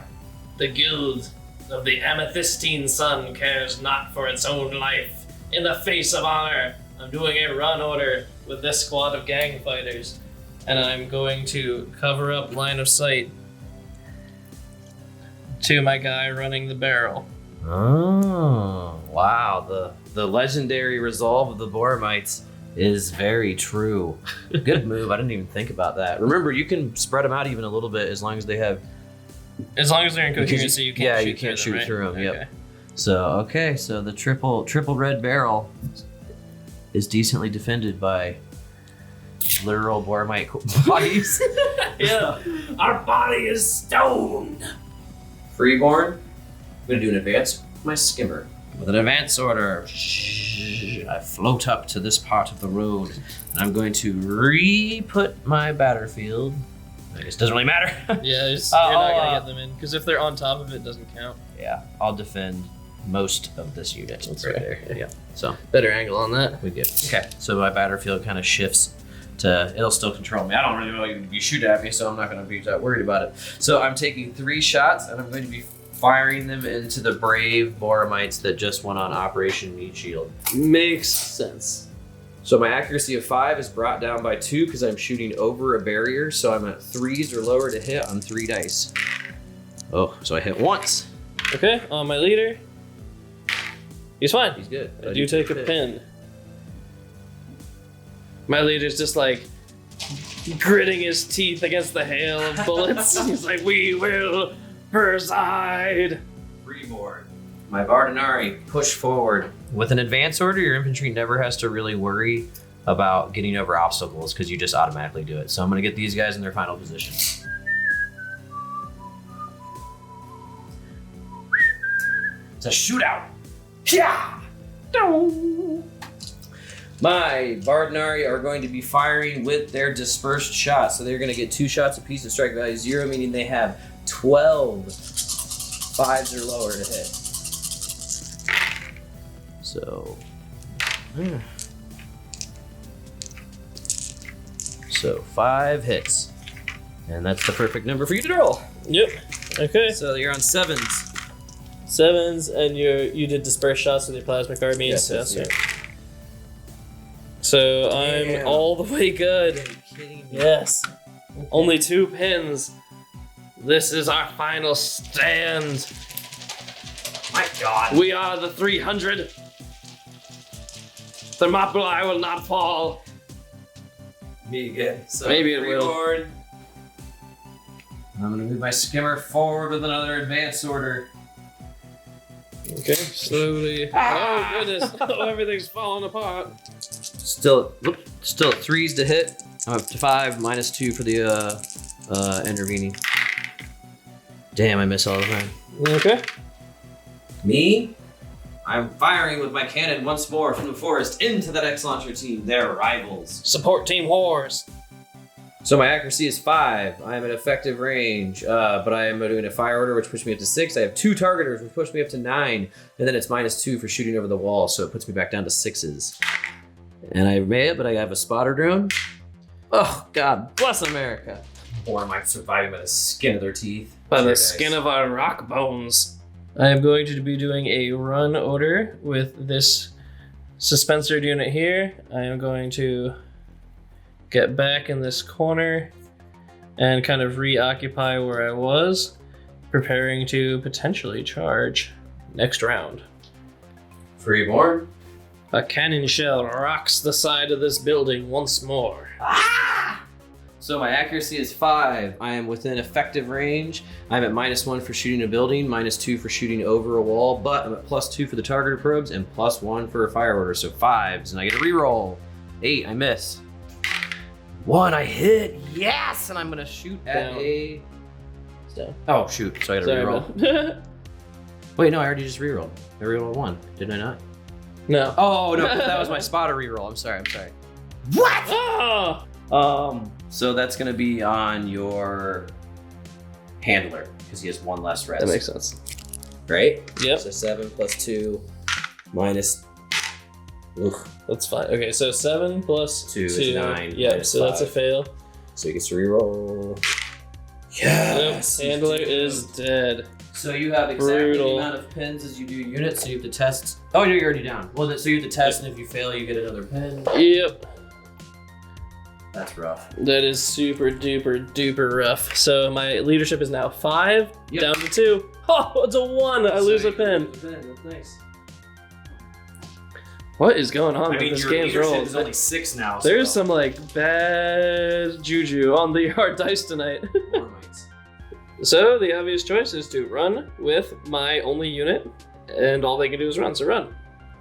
The guild of the Amethystine Sun cares not for its own life. In the face of honor, I'm doing a run order with this squad of gang fighters, and I'm going to cover up line of sight to my guy running the barrel.
Oh, wow. The legendary resolve of the Boramites is very true. Good move. I didn't even think about that. Remember, you can spread them out even a little bit as long as they have...
As long as they're in coherency, you can't shoot
you can't
through them,
shoot through them,
right?
yep. So the triple red barrel is decently defended by literal Boromite bodies.
Yeah, our body is stone.
Freeborn, I'm gonna do an advance with my skimmer.
With an advance order, I float up to this part of the road, and I'm going to re-put my battlefield. I guess it doesn't really matter.
Yeah, you're not gonna get them in because if they're on top of it, it doesn't count.
Yeah, I'll defend most of this unit.
That's
right
right.
there. Yeah. So
Better angle on that.
we good. Okay, so my battlefield kind of shifts to, it'll still control me. I don't really want you to shoot at me, so I'm not going to be that worried about it. So I'm taking 3 shots, and I'm going to be firing them into the brave Boramites that just went on Operation Meat Shield.
Makes sense.
So my accuracy of 5 is brought down by 2 because I'm shooting over a barrier, so I'm at 3s or lower to hit on 3 dice. Oh, so I hit once.
Okay, on my leader. He's fine.
He's good.
I do take a pin. My leader's just like gritting his teeth against the hail of bullets. He's like, we will preside.
Freeborn.
My Bardinari push forward. With an advance order, your infantry never has to really worry about getting over obstacles because you just automatically do it. So I'm going to get these guys in their final position. It's a shootout. Yeah. My Bardinari are going to be firing with their dispersed shots. So they're going to get 2 shots apiece at strike value 0, meaning they have 12 5s or lower to hit. So, so 5 hits. And that's the perfect number for you to roll.
Yep. Okay.
So you're on 7s.
7s, and you did disperse shots with your plasma carbine.
Yes,
so that's
yes,
right. So I'm
Damn.
all the way good.
Are you kidding me?
Yes. Only 2 pins. This is our final stand.
My God.
We are the 300. Thermopylae will not fall.
Me again. So
Maybe it will.
Freeborn.
I'm going to move my skimmer forward with another advance order.
Okay, slowly. Oh goodness! Oh, everything's falling apart.
Still at 3s to hit. I'm up to 5, -2 for the intervening. Damn, I miss all the time.
Okay.
Me? I'm firing with my cannon once more from the forest into that X-Launcher team, their rivals.
Support Team Wars.
So my accuracy is 5. I am at effective range, but I am doing a fire order, which pushes me up to 6. I have 2 targeters, which push me up to 9, and then it's -2 for shooting over the wall, so it puts me back down to 6s. And I made it, but I have a spotter drone. Oh, God bless America.
Or might survive by the skin of their teeth.
By
Sure,
the
guys.
skin of our rock bones. I am going to be doing a run order with this suspensored unit here. I am going to get back in this corner and kind of reoccupy where I was, preparing to potentially charge next round.
Freeborn.
A cannon shell rocks the side of this building once more.
So my accuracy is 5. I am within effective range. I'm at -1 for shooting a building, -2 for shooting over a wall, but I'm at +2 for the targeted probes and +1 for a fire order, so 5s, and I get a reroll. 8, I miss. 1, I hit. Yes, and I'm gonna shoot at
Down.
a.
So,
Oh shoot! So I got a reroll. Wait, no, I already just rerolled. I rerolled 1, didn't I not?
no.
Oh no, that was my spotter reroll. I'm sorry.
Oh!
So that's gonna be on your handler because he has 1 less rest.
That makes sense.
Right?
Yep.
So 7 + 2 minus. Ugh.
That's fine. Okay, so 7 plus
2 is 9,
Yeah,
minus
so that's a
5.
fail.
So he gets to reroll.
Yep, handler is dead.
So you have exactly
Brutal.
the amount of pins as you do units. So you have to test. Oh, no, you're already down. Well, so you have to test, and if you fail, you get another pin.
Yep.
That's rough.
That is super duper rough. So my leadership is now 5,
Yep.
down to 2. Oh, it's a 1. I lose a pin.
That's nice.
What is going on
I
with
mean,
this
your
game's
leadership
rolls?
is only 6 now.
There's
so.
some like bad juju on the hard dice tonight.
Boramites.
So the obvious choice is to run with my only unit, and all they can do is run, so run.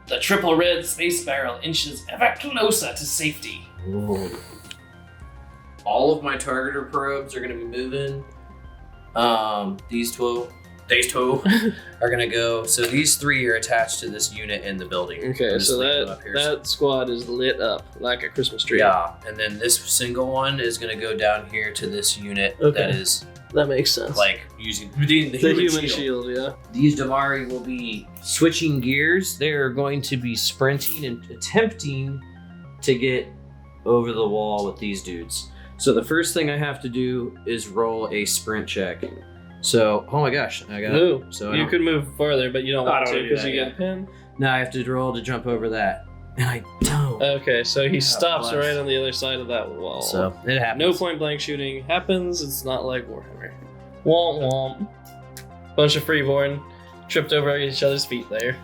The triple red space barrel inches ever closer to safety.
Ooh. all of my targeter probes are going to be moving. These two are going to go. So these 3 are attached to this unit in the building.
Okay,
I'm just
so
leaving them up here.
that squad is lit up like a Christmas tree.
Yeah, and then this single one is going to go down here to this unit that is
That makes sense.
like using the
human shield, yeah.
These Damari will be switching gears. They're going to be sprinting and attempting to get over the wall with these dudes. So the first thing I have to do is roll a sprint check. So, oh my gosh, I got
Move.
So
You could move farther, but you don't want to because you
that,
get pinned.
Now I have to roll to jump over that, and I don't.
Okay, so he stops
bless.
right on the other side of that wall.
So it happens.
No point blank shooting happens. It's not like Warhammer. Womp womp. Bunch of Freeborn tripped over each other's feet there.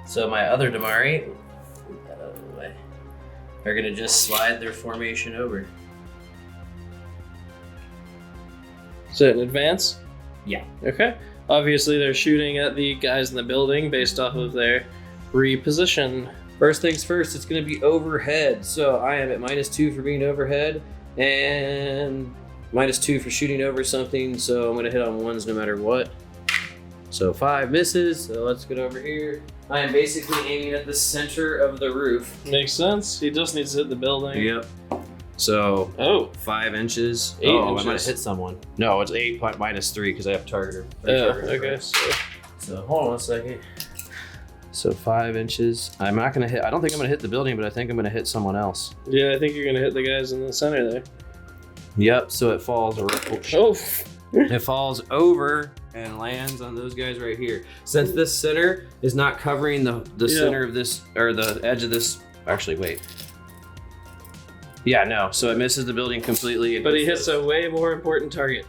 So my other Damari, move that out of the way, are gonna just slide their formation over.
Is it in advance?
Yeah.
Okay. Obviously, they're shooting at the guys in the building based off of their reposition.
First things first, it's going to be overhead. So I am at -2 for being overhead and -2 for shooting over something. So I'm going to hit on ones no matter what. So 5 misses. So let's get over here. I am basically aiming at the center of the roof.
Makes sense. He just needs to hit the building.
Yep. So
Oh.
5 inches.
8
I might have
inches.
hit someone. No, it's 8 -3 because I have targeter.
Okay.
So hold on a second. So 5 inches. I'm not gonna hit. I don't think I'm gonna hit the building, but I think I'm gonna hit someone else.
Yeah, I think you're gonna hit the guys in the center there.
Yep. So it falls.
Oh.
It falls over and lands on those guys right here. Since this center is not covering the center of this or the edge of this. Actually, wait. Yeah, no. So it misses the building completely.
But he hits a way more important target.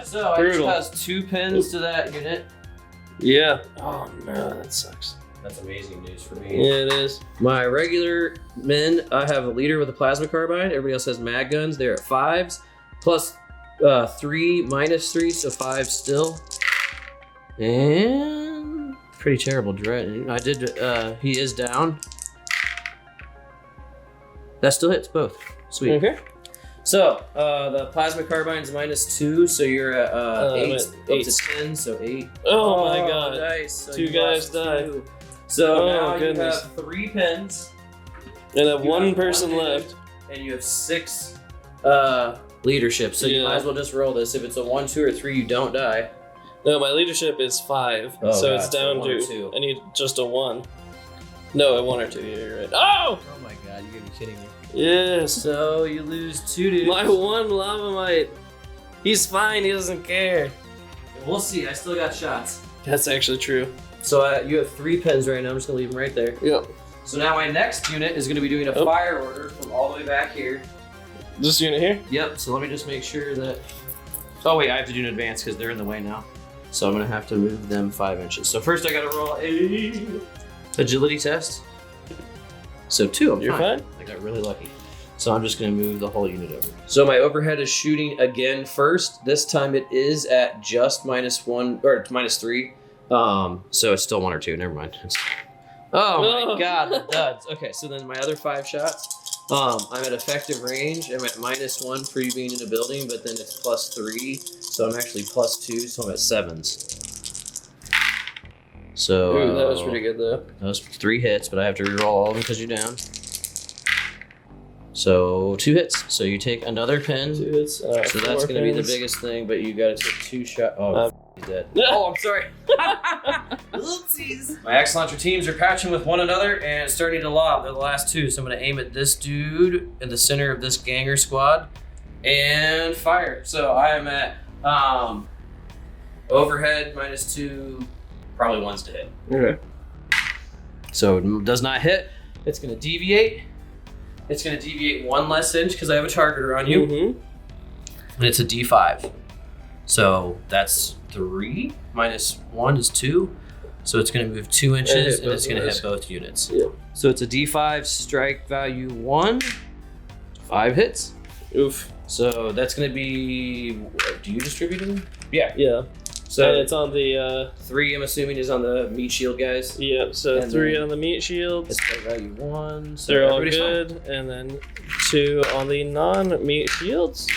So I
Brutal.
just has 2 pins to that unit.
Yeah. Oh no, that sucks.
That's amazing news for me.
Yeah, it is.
My regular men, I have a leader with a plasma carbine. Everybody else has mag guns. They're at 5s. Plus 3, -3, so 5 still. And pretty terrible dread. I did, he is down. That still hits both. Sweet.
Okay.
So, the plasma carbine's -2, so you're at 8,
I'm at
up
8.
to 10, so 8.
Oh my god.
Nice. So
2
you
guys
lost
died.
2. So
Oh,
now
goodness.
you have 3 pins.
And have
You
one
have
person
one
left.
And you have 6 leadership. So you
Yeah.
might as well just roll this. If it's a 1, 2, or 3, you don't die.
No, my leadership is 5.
Oh,
so
God,
it's
so
down
1 or
to
2.
I need just a 1. No, a 1 or 2, you're right. Oh!
Oh my god, you gotta be kidding me.
Yes.
So you lose 2 dudes.
My 1 lava mite. He's fine, he doesn't care.
We'll see. I still got shots.
That's actually true.
So you have 3 pins right now. I'm just gonna leave them right there.
Yep.
So now my next unit is gonna be doing a
Oh.
fire order from all the way back here.
This unit here?
Yep, so let me just make sure that... Oh wait, I have to do an advance because they're in the way now. So I'm gonna have to move them 5 inches. So first I gotta roll a agility test. So 2, I'm
You're fine?
I got really lucky. So I'm just gonna move the whole unit over. So my overhead is shooting again first. This time it is at just -1, or -3. So it's still 1 or 2, never mind. Oh my god, the duds. Okay, so then my other 5 shots. I'm at effective range. I'm at -1 for you being in a building, but then it's +3. So I'm actually +2, so I'm at 7s. So
Ooh, that was pretty good though.
those 3 hits, but I have to reroll all of them because you're down. So 2 hits. So you take another pin.
2 hits.
So that's
4
going to be the
pins.
biggest thing, but you got to take 2 shots. Oh, he's dead.
Oh,
I'm sorry. Oopsies. My axe launcher teams are patching with one another and starting to lob. They're the last 2, so I'm going to aim at this dude in the center of this ganger squad and fire. So I am at overhead -2, probably 1s to hit.
Okay.
So it does not hit. It's going to deviate. It's going to deviate 1 less inch because I have a targeter on you.
Mm-hmm.
And it's a D5. So that's 3 -1 is 2. So it's going to move 2 inches and it's going to hit both units.
Yeah.
So it's a D5 strike value 1. 5 hits.
Oof.
So that's going to be. Do you distribute them?
Yeah.
So
and it's on the
3, I'm assuming, is on the meat shield guys.
Yep. So
And
3
then
on the meat shields.
It's strike value 1. So
They're all
everybody's
good, and then 2 on the non-meat shields.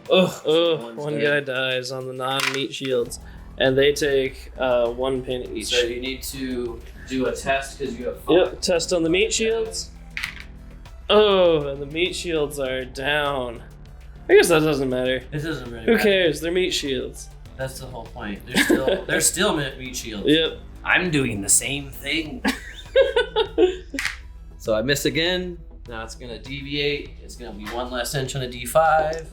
One's
One
dead.
guy dies on the non-meat shields, and they take 1 pin each.
So you need to do a test because you have 5.
Yep, test on the meat shields. Oh, and the meat shields are down. I guess that doesn't matter.
It doesn't really
Who
matter.
cares? They're meat shields.
That's the whole point. They're still meat shields.
Yep.
I'm doing the same thing. So I miss again. Now it's gonna deviate. It's gonna be 1 less inch on a D5.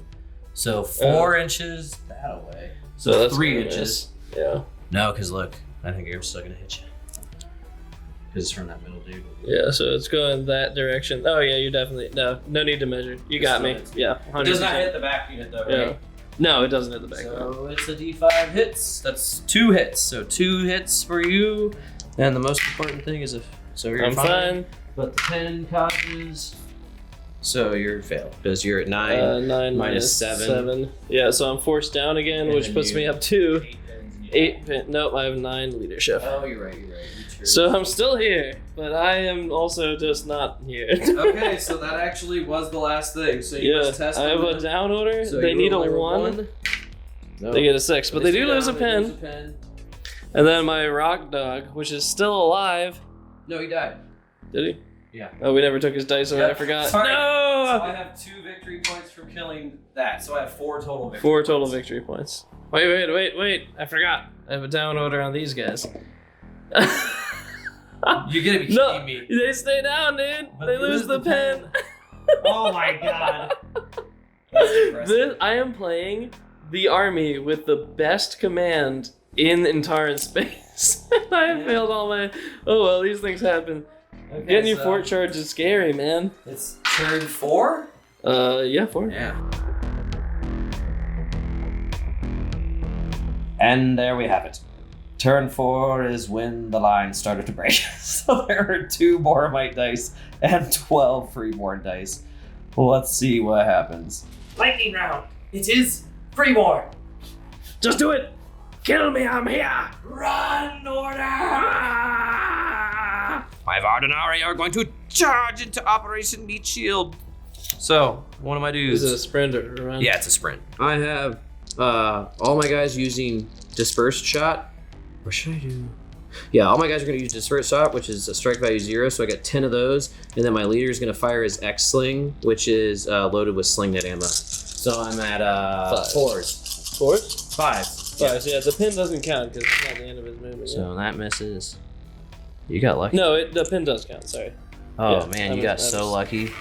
So 4 inches that away. So
that's
3
gonna
inches.
miss. Yeah.
No, because look, I think I'm still gonna hit you. Because it's from that middle dude.
Yeah, so it's going that direction. Oh yeah, you definitely no need to measure. You got me. Yeah, 100%.
It does not hit the back unit though,
Yeah.
right?
No, it doesn't hit the back.
So it's a D5 hits. That's 2 hits. So 2 hits for you. And the most important thing is you're
I'm fine.
But the 10 causes. So you're failed because you're at 9.
9
minus 7.
Yeah, so I'm forced down again,
And
which
then
puts
you-
me up to
8 pins. and you
8 pin. Nope, I have 9 leadership.
Oh, you're right.
So I'm still here, but I am also just not here.
Okay, so that actually was the last thing. So you
Yeah,
must test
I have
them.
a down order.
So
they
you
need a
roll
1.
No.
They get a 6, but they do
stay
lose a
down, they lose
pin. And then my rock dog, which is still alive.
No, he died.
Did he?
Yeah.
Oh, we never took his dice away.
Yeah.
I forgot.
Sorry. So
No!
I have 2 victory points from killing that. So I have 4 total victory
4 total
points.
victory points. Wait. I forgot. I have a down order on these guys.
You're gonna be kidding
No,
me.
they stay down, dude.
But
They lose the pen.
Oh my god. That's impressive.
I am playing the army with the best command in Antares space. I have failed all my. Oh well, these things happen.
Okay,
Getting your
so
fort charge is scary, man.
It's turn 4?
Yeah, 4.
Yeah. And there we have it. Turn 4 is when the line started to break. So there are 2 Boromite dice and 12 Freeborn dice. Let's see what happens. Lightning round. It is Freeborn.
Just do it. Kill me, I'm here.
Run order. 5 Ordinari are going to charge into Operation Meat Shield. So, what am I doing?
Is it a sprint or a run?
Yeah, it's a sprint. I have all my guys using Dispersed Shot. Or should I do? Yeah, all my guys are going to use Dispersed Shot, which is a strike value 0, so I got 10 of those. And then my leader is going to fire his X-Sling, which is loaded with sling net ammo. So I'm at 4s.
4s?
5s.
5s, yeah. The pin doesn't count because it's not the end of his movement.
So that misses. You got lucky.
No, the pin does count, sorry.
Oh
yeah,
man, you
that
got
was-
so lucky.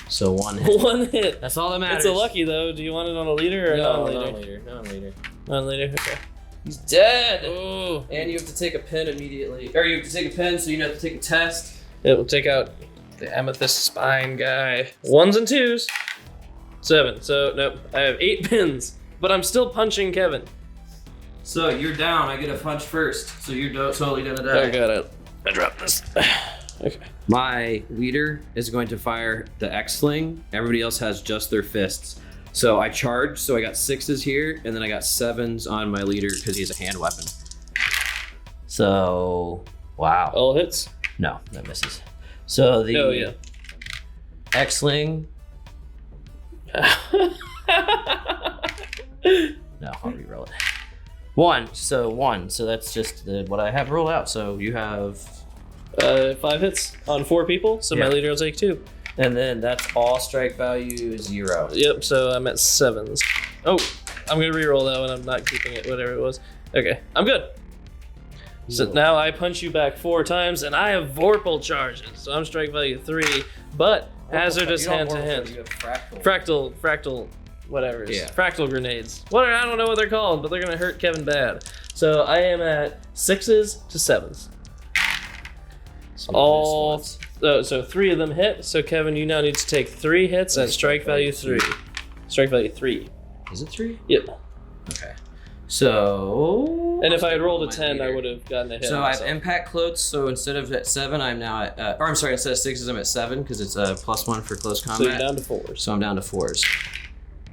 So 1 hit.
1 hit.
That's all that matters.
It's a lucky though. Do you want it on a leader or
No,
non-leader?
non-leader.
Non-leader, okay.
He's dead.
Oh.
And you have to take a pen immediately. Or you have to take a pen, so you have to take a test.
It will take out the amethyst spine guy. 1s and 2s. 7. So, nope. I have 8 pins. But I'm still punching Kevin.
So you're down. I get a punch first. So you're totally gonna die.
I got it. I dropped this. Okay.
My leader is going to fire the X-Sling. Everybody else has just their fists. So I charge, so I got 6s here, and then I got 7s on my leader because he has a hand weapon. So, wow.
All hits?
No, that misses. So the
Oh, yeah.
X-Sling. No, I'll re-roll it. 1, so 1. So that's just what I have rolled out. So you have...
5 hits on 4 people, so my
Yeah.
leader will take 2.
And then that's all strike value 0.
Yep, so I'm at 7s. Oh, I'm gonna re-roll that one. I'm not keeping it, whatever it was. Okay, I'm good. So now I punch you back 4 times, and I have Vorpal charges, so I'm strike value 3, but hazardous hand to hand.
You have fractal.
Fractal, whatever.
Yeah.
Fractal grenades. I don't know what they're called, but they're gonna hurt Kevin bad. So I am at 6s to 7s. So 3 of them hit. So Kevin, you now need to take 3 hits at strike value 3. Strike value 3.
Is it 3?
Yep.
Okay. So.
And if I had rolled a
My
10, I
leader.
would have gotten a hit.
So I have
myself.
impact cloaks. So instead of at 7, I'm now at. Or I'm sorry, instead of 6s, I'm at 7 because it's a +1 for close
So you're
combat.
down to 4s.
So I'm down to 4s.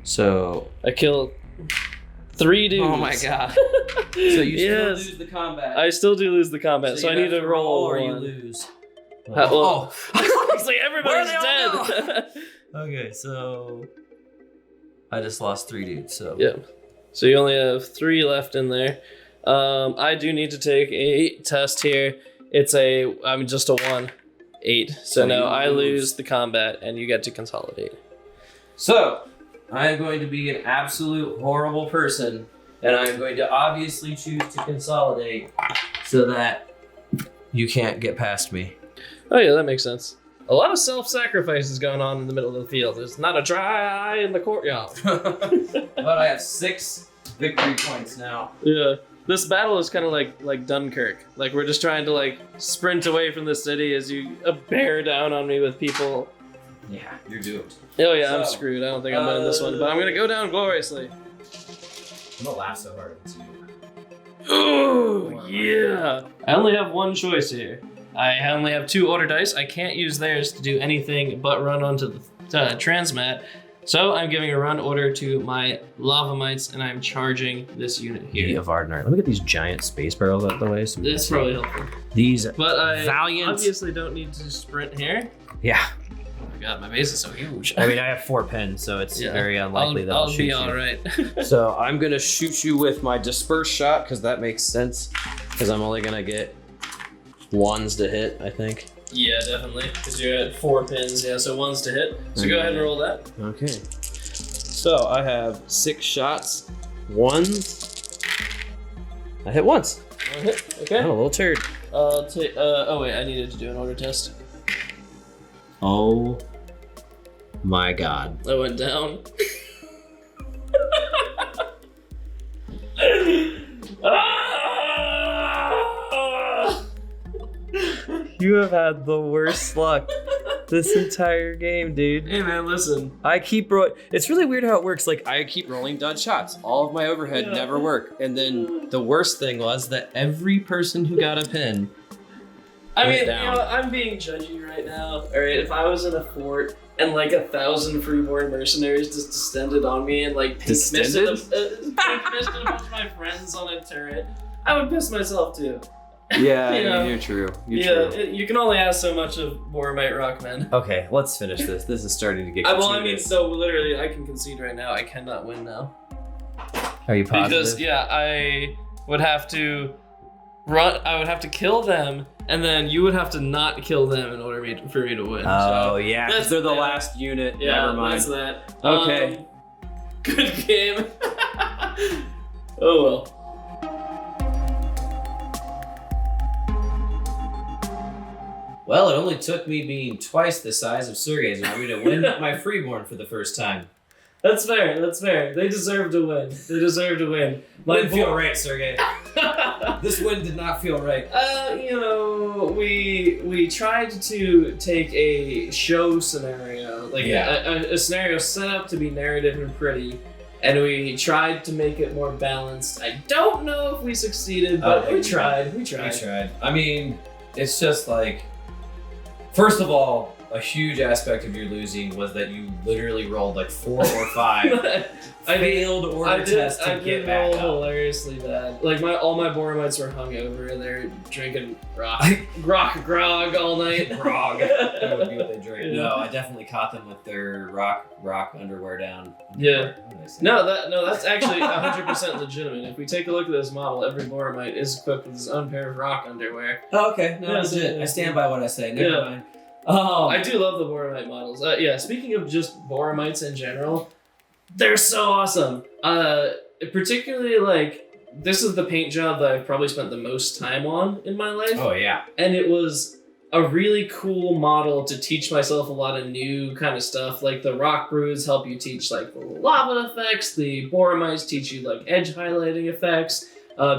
So
I kill 3 dudes.
Oh my god. So you still
Yes.
lose the combat.
I still do lose the combat, so I
you
need
have
to roll
or you
one.
lose.
Well,
Oh.
it's like everybody's
Where are they
dead.
Okay, so I just lost 3 dudes. So
Yeah. So you only have 3 left in there. I do need to take a test here. It's just a 1. 8. So
So
now
you
I
lose.
lose the combat and you get to consolidate.
So, I am going to be an absolute horrible person, and I am going to obviously choose to consolidate so that you can't get past me.
Oh yeah, that makes sense. A lot of self-sacrifices going on in the middle of the field. There's not a dry eye in the courtyard.
But I have 6 victory points now.
Yeah. This battle is kind of like Dunkirk. Like we're just trying to like sprint away from the city as you bear down on me with people.
Yeah, you're doomed.
Oh yeah, I'm
So,
screwed. I don't think I'm winning this one, but I'm gonna go down gloriously.
I'm gonna laugh so hard at you.
Oh yeah! I only have 1 choice here. I only have 2 order dice. I can't use theirs to do anything but run onto the transmat. So I'm giving a run order to my lava mites, and I'm charging this unit here.
of Ardnar. Let me get these giant space barrels out of the way. So
That's probably helpful.
these.
But I
Valiant.
obviously don't need to sprint here.
Yeah.
Oh my god, my base is so huge.
I mean, I have 4 pens, so it's
Yeah.
very unlikely that I'll
I'll
shoot
be
you.
all right.
So I'm gonna shoot you with my disperse shot because that makes sense. Because I'm only gonna get 1s to hit, I think.
Yeah, definitely. Because you're at 4 pins, yeah, so 1's to hit. So go ahead and roll that.
Okay. So I have 6 shots, 1s. I hit once.
One hit, okay.
I'm a little turd.
Oh wait, I needed to do an order test.
Oh my god.
I went down.
You have had the worst luck this entire game, dude.
Hey man, listen.
I keep It's really weird how it works. Like I keep rolling dud shots. All of my overhead
Yeah.
never work. And then the worst thing was that every person who got a pin.
I
Went
mean,
down.
you know, I'm being judgy right now. Alright, if I was in a fort and like 1,000 freeborn mercenaries just descended on me and like pink misted a bunch of my friends on a turret, I would piss myself too.
Yeah,
Yeah.
you're true.
You can only ask so much of Boromite Rockmen.
Okay, let's finish this. This is starting to get
So literally, I can concede right now. I cannot win now.
Are you positive?
Because I would have to run. I would have to kill them, and then you would have to not kill them in order for me to win.
Oh,
so
yeah, 'cause
that's-
they're the
yeah.
last unit.
yeah,
Never mind.
that's that.
Okay.
Good game. Oh well.
Well, it only took me being twice the size of Sergey's army to win my Freeborn for the first time.
That's fair. That's fair. They deserve to win. They deserve to win.
Didn't feel right, Sergey. This win did not feel right.
You know, we tried to take a show scenario, like
Yeah.
a scenario set up to be narrative and pretty, and we tried to make it more balanced. I don't know if we succeeded, but we tried. We tried.
We tried. I mean, it's just like, first of all, a huge aspect of your losing was that you literally rolled like 4 or 5 failed order tests to get back
roll
up.
hilariously bad. Like all my Boromites were hungover. They're drinking grog all night.
Grog. That would be what they drink.
Yeah.
No, I definitely caught them with their rock underwear down.
Yeah.
What did I say?
No, that's actually 100% legitimate. If we take a look at this model, every Boromite is equipped with his own pair of rock underwear.
Oh, okay. No,
Yeah,
legit.
yeah.
I stand by what I say. Never
Yeah.
mind.
I do love the Boromite models. Yeah, speaking of just Boromites in general, they're so awesome. Particularly, like, this is the paint job that I've probably spent the most time on in my life.
Oh, yeah.
And it was a really cool model to teach myself a lot of new kind of stuff. Like, the Rock Brews help you teach, like, the lava effects. The Boromites teach you, like, edge highlighting effects.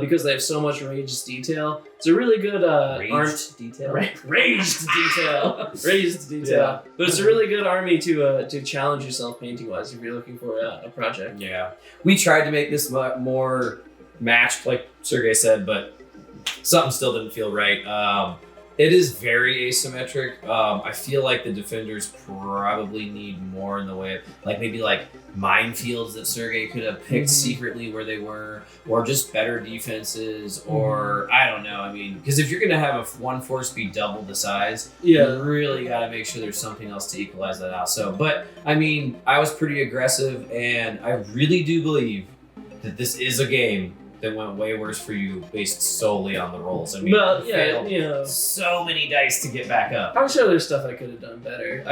Because they have so much raised detail. It's a really good
Raised detail?
raised detail. Raised detail.
Yeah.
But it's a really good army to challenge yourself painting wise if you're looking for a project.
Yeah. We tried to make this more matched, like Sergey said, but something still didn't feel right. It is very asymmetric. I feel like the defenders probably need more in the way of maybe minefields that Sergey could have picked secretly where they were, or just better defenses, or I don't know. I mean, because if you're gonna have one force be double the size, you really got to make sure there's something else to equalize that out. So, but I mean, I was pretty aggressive, and I really do believe that this is a game that went way worse for you based solely on the rolls. I mean, you failed so many dice to get back up.
I'm sure there's stuff I could have done better.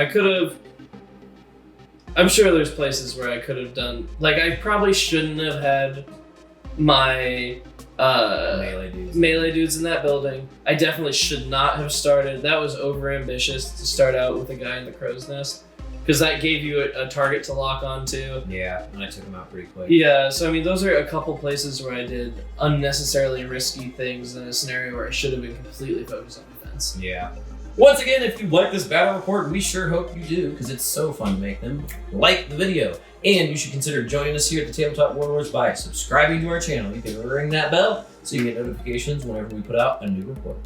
I'm sure there's places where I could have done... I probably shouldn't have had my melee dudes in that building. I definitely should not have started. That was overambitious to start out with a guy in the crow's nest, because that gave you a target to lock onto.
Yeah, and I took him out pretty quick.
Yeah, so I mean, those are a couple places where I did unnecessarily risky things in a scenario where I should have been completely focused on defense.
Yeah. Once again, if you like this battle report, we sure hope you do, because it's so fun to make them. Like the video, and you should consider joining us here at the Tabletop Warlords by subscribing to our channel. You can ring that bell so you get notifications whenever we put out a new report.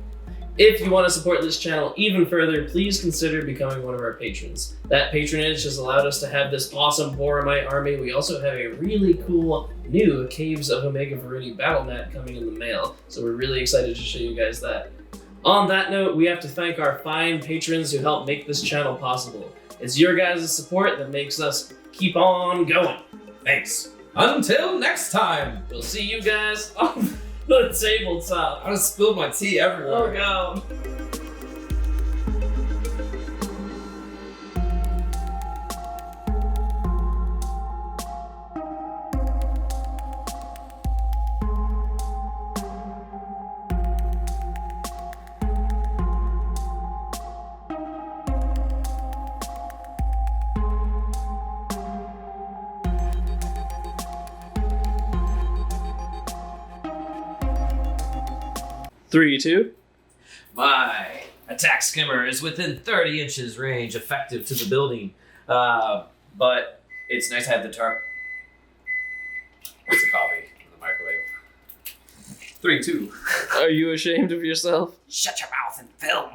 If you want to support this channel even further, please consider becoming one of our patrons. That patronage has allowed us to have this awesome Boromite army. We also have a really cool new Caves of Omega Veruni battle mat coming in the mail, so we're really excited to show you guys that. On that note, we have to thank our fine patrons who help make this channel possible. It's your guys' support that makes us keep on going.
Thanks. Until next time.
We'll see you guys on the tabletop.
I just spilled my tea everywhere.
Oh god. Three, two.
My attack skimmer is within 30 inches range, effective to the building. But it's nice to have the What's a coffee in the microwave? 3, 2.
Are you ashamed of yourself?
Shut your mouth and film.